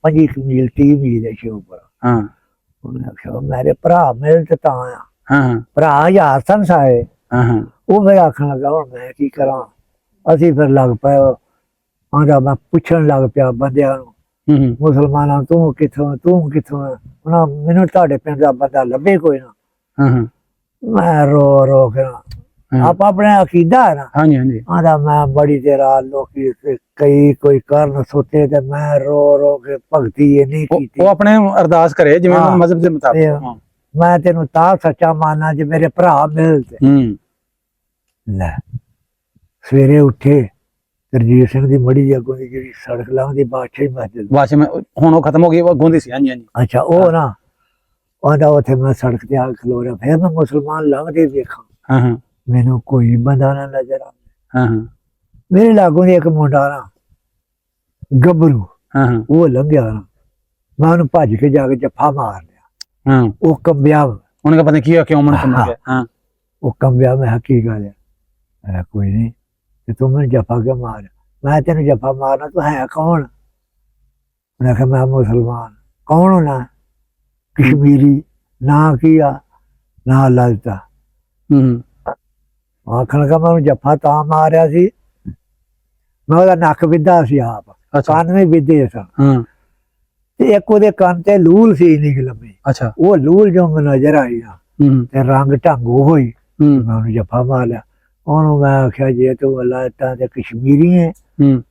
25 ਮੀਲ 30 ਮੀਲ ਹੈ ਸ਼ਿਵਪੁਰਾ। ਹਾਂ, ਉਹਨੇ ਆਖਿਆ ਮੇਰੇ ਭਰਾ ਮਿਲ ਤੇ ਤਾਂ ਆ, ਹਾਂ ਭਰਾ ਯਾਰ ਸਨ ਸਾਰੇ। ਹਾਂ, ਉਹ ਫਿਰ ਆਖਣ ਲੱਗਾ ਹੁਣ ਮੈਂ ਕੀ ਕਰਾਂ। ਅਸੀਂ ਫਿਰ ਲੱਗ ਪਏ, ਆਂਦਾ ਮੈਂ ਪੁੱਛਣ ਲੱਗ ਪਿਆ ਬੰਦਿਆਂ ਨੂੰ, ਹੂੰ, ਮੁਸਲਮਾਨਾਂ ਤੂੰ ਕਿੱਥੋਂ, ਤੂੰ ਕਿੱਥੋਂ? ਉਹਨਾਂ ਮੈਨੂੰ ਤੁਹਾਡੇ ਪਿੰਡ ਦਾ ਬੰਦਾ ਲੱਭੇ ਕੋਈ ਨਾ। ਹਾਂ, ਮੈਂ ਰੋ ਰੋ ਕੇ ਆਪਾਂ ਆਪਣੇ ਅਕੀਦਾ ਹੈ ਨਾ। ਹਾਂਜੀ ਹਾਂਜੀ, ਆਂਦਾ ਮੈਂ ਬੜੀ ਦੇਰ ਆ ਲੋਕੀ ਕਈ ਕੋਈ ਕਰਨ ਸੁੱਤੇ ਤੇ ਮੈਂ ਰੋ ਰੋ ਕੇ ਭਗਤੀ ਇਹ ਨਹੀਂ ਕੀਤੀ। ਉਹ ਆਪਣੇ ਅਰਦਾਸ ਕਰੇ ਜਿਵੇਂ ਮਜ਼ਹਬ ਦੇ ਮੁਤਾਬਕ। ਮੈਂ ਤੈਨੂੰ ਤਾਂ ਸੱਚਾ ਮੰਨਣਾ ਜੇ ਮੇਰੇ ਭਰਾ ਮਿਲ ਤੇ। ਲੈ ਸਵੇਰੇ ਉੱਠੇ, ਰਣਜੀਤ ਸਿੰਘ ਦੀ ਮੜੀ ਦੀ ਅੱਗੋਂ ਦੀ ਜਿਹੜੀ ਸੜਕ ਲੰਘਦੀ ਬਾਦਸ਼ਾਹੀ ਮਸਜਿਦ, ਹੁਣ ਉਹ ਖਤਮ ਹੋ ਗਈ, ਉਹ ਅੱਗੋਂ ਦੀ ਸੀ। ਹਾਂਜੀ ਹਾਂਜੀ, ਅੱਛਾ ਉਹ ਨਾ ਆਂਦਾ ਉੱਥੇ ਮੈਂ ਸੜਕ ਤੇ ਆ ਕੇ ਖਲੋ ਰਿਹਾ, ਫਿਰ ਮੈਂ ਮੁਸਲਮਾਨ ਲੰਘਦੇ ਵੇਖਾਂ, ਹਾਂ ਹਾਂ ਮੈਨੂੰ ਕੋਈ ਬੰਦਾ ਨਾ ਨਜ਼ਰ ਆ। ਹਾਂ ਹਾਂ ਮੇਰੇ ਲਾਗੋਂ ਦੀ ਇੱਕ ਮੁੰਡਾ ਨਾ ਗੱਭਰੂ, ਹਾਂ ਹਾਂ ਉਹ ਲੰਘਿਆ ਨਾ, ਮੈਂ ਉਹਨੂੰ ਭੱਜ ਕੇ ਜਾ ਕੇ ਜੱਫਾ ਮਾਰ ਲਿਆ। ਹਾਂ ਉਹ ਕੰਬਿਆ, ਉਹਨੇ ਕਹਾ ਪਤਾ ਨੀ ਕੀ ਹੋਇਆ, ਕਿਉਂ ਮਨ ਕੰਬਿਆ ਗਿਆ। ਹਾਂ ਉਹ ਕੰਬਿਆ। ਮੈਂ ਕਿਹਾ ਕੀ ਗੱਲ ਹੈ? ਮੈਂ ਕਿਹਾ ਕੋਈ ਨਹੀਂ, ਤੇ ਤੂੰ ਮੈਨੂੰ ਜੱਫਾ ਕਿਉਂ ਮਾਰ? ਮੈਂ ਤੈਨੂੰ ਜੱਫਾ ਮਾਰਨਾ, ਤੂੰ ਹੈ ਕੌਣ? ਉਹਨੇ ਆਖਿਆ ਮੈਂ ਮੁਸਲਮਾਨ। ਕੌਣ ਹੋਣਾ? ਕਸ਼ਮੀਰੀ। ਨਾਂ ਕੀ ਆ? ਨਾਂ ਲੱਗਦਾ। ਹੂੰ ਆਖਣ ਲੱਗਾ ਮੈਂ ਉਹਨੂੰ ਜੱਫਾ ਤਾਂ ਮਾਰਿਆ ਸੀ, ਮੈਂ ਉਹਦਾ ਨੱਕ ਵਿਧਾ ਸੀ ਆਪ, ਅੱਛਾ ਕੰਨ ਵੀ ਵਿਧੇ ਸਨ, ਹਾਂ ਤੇ ਇੱਕ ਉਹਦੇ ਕੰਨ ਤੇ ਲੂਲ ਸੀ ਇੰਨੀ ਕੁ ਲੰਮੀ। ਅੱਛਾ ਉਹ ਲੂਲ ਜੋ ਮੈਨੂੰ ਨਜ਼ਰ ਆਈ ਨਾ, ਹੂੰ ਤੇ ਰੰਗ ਢੰਗ ਉਹ ਹੀ, ਹੂੰ ਮੈਂ ਉਹਨੂੰ ਜੱਫਾ ਮਾਰ ਲਿਆ। ਉਹਨੂੰ ਮੈਂ ਆਖਿਆ ਜੇ ਤੂੰ ਅੱਲਾ ਤਾਂ ਤੇ ਕਸ਼ਮੀਰੀ ਹੈ ਹੂੰ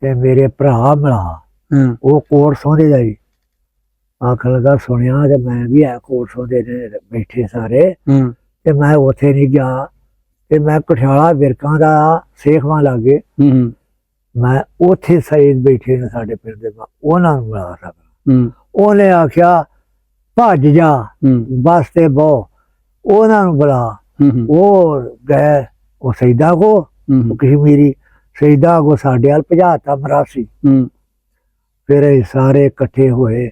ਤੇ ਮੇਰੇ ਭਰਾ ਮਿਲਾ। ਹੂੰ ਉਹ ਕੋਟ ਸੋਹਣੇ ਦਾ ਹੀ। ਆਖਣ ਲੱਗਾ ਸੁਣਿਆ ਤੇ ਮੈਂ ਵੀ ਆ ਕੋਟ ਸੋਹਣੇ ਦੇ ਬੈਠੇ ਸਾਰੇ, ਹੂੰ ਤੇ ਮੈਂ ਉੱਥੇ ਨਹੀਂ ਗਿਆ, ਤੇ ਮੈਂ ਕਠਿਆਲਾ ਵਿਰਕਾਂ ਦਾ ਸੇਖਵਾਂ ਲਾਗੇ, ਹੂੰ ਮੈਂ ਉੱਥੇ ਸਈਦ ਬੈਠੇ ਨੇ ਸਾਡੇ ਪਿੰਡ ਦੇ, ਮੈਂ ਉਹਨਾਂ ਨੂੰ ਮਿਲਾ ਸਕਦਾ। ਹੂੰ ਉਹਨੇ ਆਖਿਆ ਭੱਜ ਜਾ, ਹੂੰ ਬੱਸ ਤੇ ਬਹੁ, ਉਹਨਾਂ ਨੂੰ ਬੁਲਾ। ਹੂੰ ਉਹ ਗਏ ਉਹ ਸਈਦਾ ਕੋ, ਉਹ ਕਸ਼ਮੀਰੀ ਸਈਦਾ ਕੋ ਸਾਡੇ ਵੱਲ ਭਜਾਤਾ ਮਰਾਸੀ। ਹੂੰ ਫਿਰ ਇਹ ਸਾਰੇ ਇਕੱਠੇ ਹੋਏ,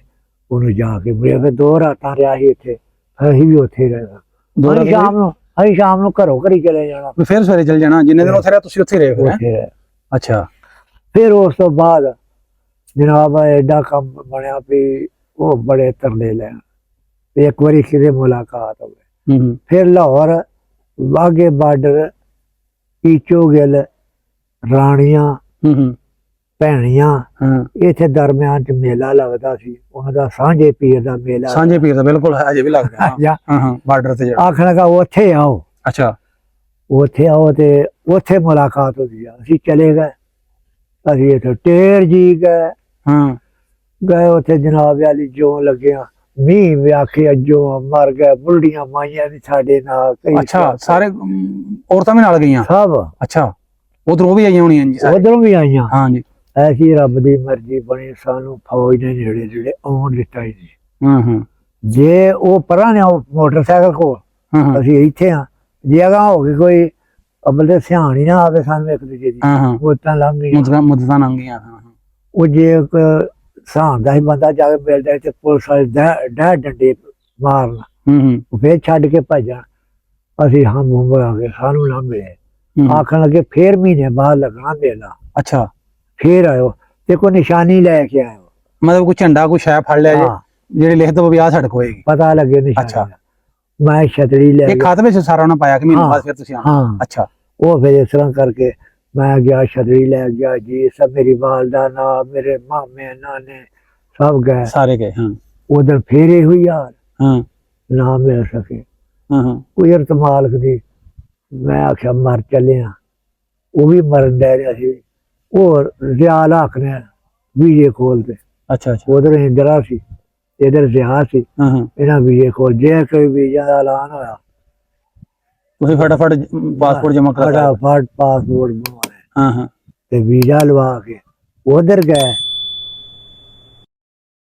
ਉਹਨੂੰ ਜਾ ਕੇ ਮਿਲਿਆ। ਫਿਰ 2 ਰਾਤਾਂ ਰਿਹਾ ਸੀ ਇੱਥੇ, ਅਸੀਂ ਵੀ ਉੱਥੇ ਰਹਿਣਾ। ਅਸੀਂ ਸ਼ਾਮ ਨੂੰ ਘਰੋਂ ਘਰੀ ਚਲੇ ਜਾਣਾ, ਫਿਰ ਸਵੇਰੇ ਚਲ ਜਾਣਾ। ਜਿੰਨੇ ਦਿਨ ਉੱਥੇ ਰਿਹਾ ਤੁਸੀਂ ਉੱਥੇ ਰਹੇ ਫਿਰ? ਉੱਥੇ ਰਹੇ। ਅੱਛਾ ਫਿਰ ਉਸ ਤੋਂ ਬਾਅਦ ਜਨਾਬ ਐਡਾ ਕੰਮ ਬਣਿਆ ਵੀ ਉਹ ਬੜੇ ਤਰਲੇ ਲੈਣ, ਇੱਕ ਵਾਰੀ ਕਿਤੇ ਮੁਲਾਕਾਤ ਹੋਵੇ। ਹੂੰ ਫਿਰ ਲਾਹੌਰ ਵਾਘੇ ਬਾਰਡਰ, ਈਚੋ ਗਿੱਲ, ਰਾਣੀਆਂ, ਹੂੰ ਭੈਣੀਆਂ, ਹਾਂ ਇੱਥੇ ਦਰਮਿਆਨ ਚ ਮੇਲਾ ਲੱਗਦਾ ਸੀ, ਉਹਨਾਂ ਦਾ ਸਾਂਝੇ ਪੀਰ ਦਾ ਮੇਲਾ। ਸਾਂਝੇ ਪੀਰ ਦਾ ਬਿਲਕੁਲ ਹੈ, ਅਜੇ ਵੀ ਲੱਗਦਾ। ਹਾਂ ਹਾਂ ਬਾਰਡਰ ਤੇ ਜਿਹੜਾ। ਆਖਣ ਲੱਗਾ ਉੱਥੇ ਆਓ, ਅੱਛਾ ਉੱਥੇ ਆਓ, ਤੇ ਉੱਥੇ ਮੁਲਾਕਾਤ ਹੋਈ। ਅਸੀਂ ਚਲੇ ਗਏ, ਅਸੀਂ ਇੱਥੇ ਟੇਰ ਜੀ ਗਏ। ਹਾਂ ਗਏ ਉੱਥੇ ਜਨਾਬ ਵਾਲੀ ਜੋ ਲੱਗਿਆ, ਮੀਂਹ ਵਿਆਖੇ ਅੱਜੋ ਮਰ ਗਏ, ਬੁੱਢੀਆਂ ਮਾਈਆਂ ਵੀ ਸਾਡੇ ਨਾਲ ਕਈ। ਅੱਛਾ ਸਾਰੇ ਔਰਤਾਂ ਵੀ ਨਾਲ ਗਈਆਂ? ਸਭ। ਅੱਛਾ ਉਧਰੋਂ ਵੀ ਆਈਆਂ ਹੋਣੀਆਂ ਜੀ? ਉਧਰੋਂ ਵੀ ਆਈਆਂ। ਹਾਂ ਜੀ। ਐਸੀ ਰੱਬ ਦੀ ਮਰਜ਼ੀ ਬਣੀ, ਸਾਨੂੰ ਫੌਜ ਨੇ ਨੇੜੇ ਨੇੜੇ ਆਉਣ ਦਿੱਤਾ ਹੀ ਨਹੀਂ। ਹਾਂ ਹਾਂ ਜੇ ਉਹ ਪਰਾਂ ਨੇ ਮੋਟਰਸਾਈਕਲ ਕੋਲ, ਹਾਂ ਅਸੀਂ ਇੱਥੇ ਆ। ਜੇ ਅਗਾਂਹ ਹੋ ਗਈ ਕੋਈ ਅਮਲ ਦੇ ਸਿਆਣ ਹੀ ਨਾ ਆਵੇ ਸਾਨੂੰ ਇੱਕ ਦੂਜੇ ਦੀ, ਹਾਂ ਮੋਤਾਂ ਲੰਘ ਗਈਆਂ। ਮੁੱਦਤਾਂ ਲੰਘ ਗਈਆਂ। ਹਾਂ ਉਹ ਜੇ ਇੱਕ ਸਹਾਨ ਦਾ ਹੀ ਬੰਦਾ ਜਾ ਕੇ ਮਿਲਦਾ ਤੇ ਪੁਲਿਸ ਵਾਲੇ ਡਾਹ ਡੰਡੇ ਮਾਰਨ, ਹੂੰ ਫਿਰ ਛੱਡ ਕੇ ਭੱਜਣ। ਅਸੀਂ ਹਮ ਆ ਗਏ, ਸਾਨੂੰ ਨਾ ਮਿਲੇ। ਆਖਣ ਲੱਗੇ ਫੇਰ ਮਹੀਨੇ ਬਾਅਦ ਲੱਗਣਾ ਮੇਲਾ। ਅੱਛਾ ਫੇਰ ਆਇਓ ਤੇ ਕੋਈ ਨਿਸ਼ਾਨੀ ਲੈ ਕੇ ਆਇਓ, ਮਤਲਬ ਕੋਈ ਝੰਡਾ ਕੋਈ ਸ਼ੈ ਫੜ ਲਿਆ ਜੇ ਜਿਹੜੀ ਲਿਖ ਦੋ ਵੀ ਆਹ ਸੜਕ ਹੋਏਗੀ, ਪਤਾ ਲੱਗੇ ਨਿਸ਼ਾਨੀ। ਮੈਂ ਛਤਰੀ ਲੈ ਇਹ ਖਾਤੇ ਵਿੱਚ ਸਾਰਾ ਉਹਨਾਂ ਪਾਇਆ ਕਿ ਮਹੀਨੇ ਬਾਅਦ ਫਿਰ ਤੁਸੀਂ ਆਉਣਾ? ਹਾਂ ਅੱਛਾ ਉਹ ਫਿਰ ਇਸ ਤਰ੍ਹਾਂ ਕਰਕੇ ਮੈਂ ਗਿਆ, ਛਤਰੀ ਲੈ ਗਿਆ ਜੀ, ਸਭ ਮੇਰੀ ਵਾਲਦਾ ਨਾਲ, ਮੇਰੇ ਮਾਮੇ ਨਾਨੇ ਸਭ ਗਏ, ਸਾਰੇ ਗਏ। ਹਾਂ ਉਧਰ ਫੇਰੇ ਹੋਈ ਯਾਰ, ਹਾਂ ਨਾ ਮਿਲ ਸਕੇ। ਹਾਂ ਕੁਦਰਤ ਮਾਲਕ ਦੀ। ਮੈਂ ਆਖਿਆ ਮਰ ਚੱਲੇ ਆ, ਉਹ ਵੀ ਮਰਨ ਡੈ ਰਿਹਾ ਸੀ। ਉਹ ਰਿਆਲ ਆਖਨੇ ਵੀਜੇ ਖੋਲ ਤੇ, ਅੱਛਾ ਅੱਛਾ ਉਧਰ ਇੰਦਰਾ ਸੀ, ਇਧਰ ਰਿਆ ਸੀ। ਹਾਂ ਇਹਨਾਂ ਵੀਜੇ ਖੋਲ, ਜੇ ਕੋਈ ਵੀਜ਼ਾ ਦਾ ਐਲਾਨ ਹੋਇਆ ਤੁਸੀਂ ਫਟਾਫਟ ਪਾਸਪੋਰਟ ਜਮ੍ਹਾਂ ਕਰਾ ਫਟਾਫਟ ਪਾਸਪੋਰਟ ਬਣਵਾਇਆ ਹਾਂ ਹਾਂ ਤੇ ਵੀਜ਼ਾ ਲਵਾ ਕੇ ਉਧਰ ਗਏ।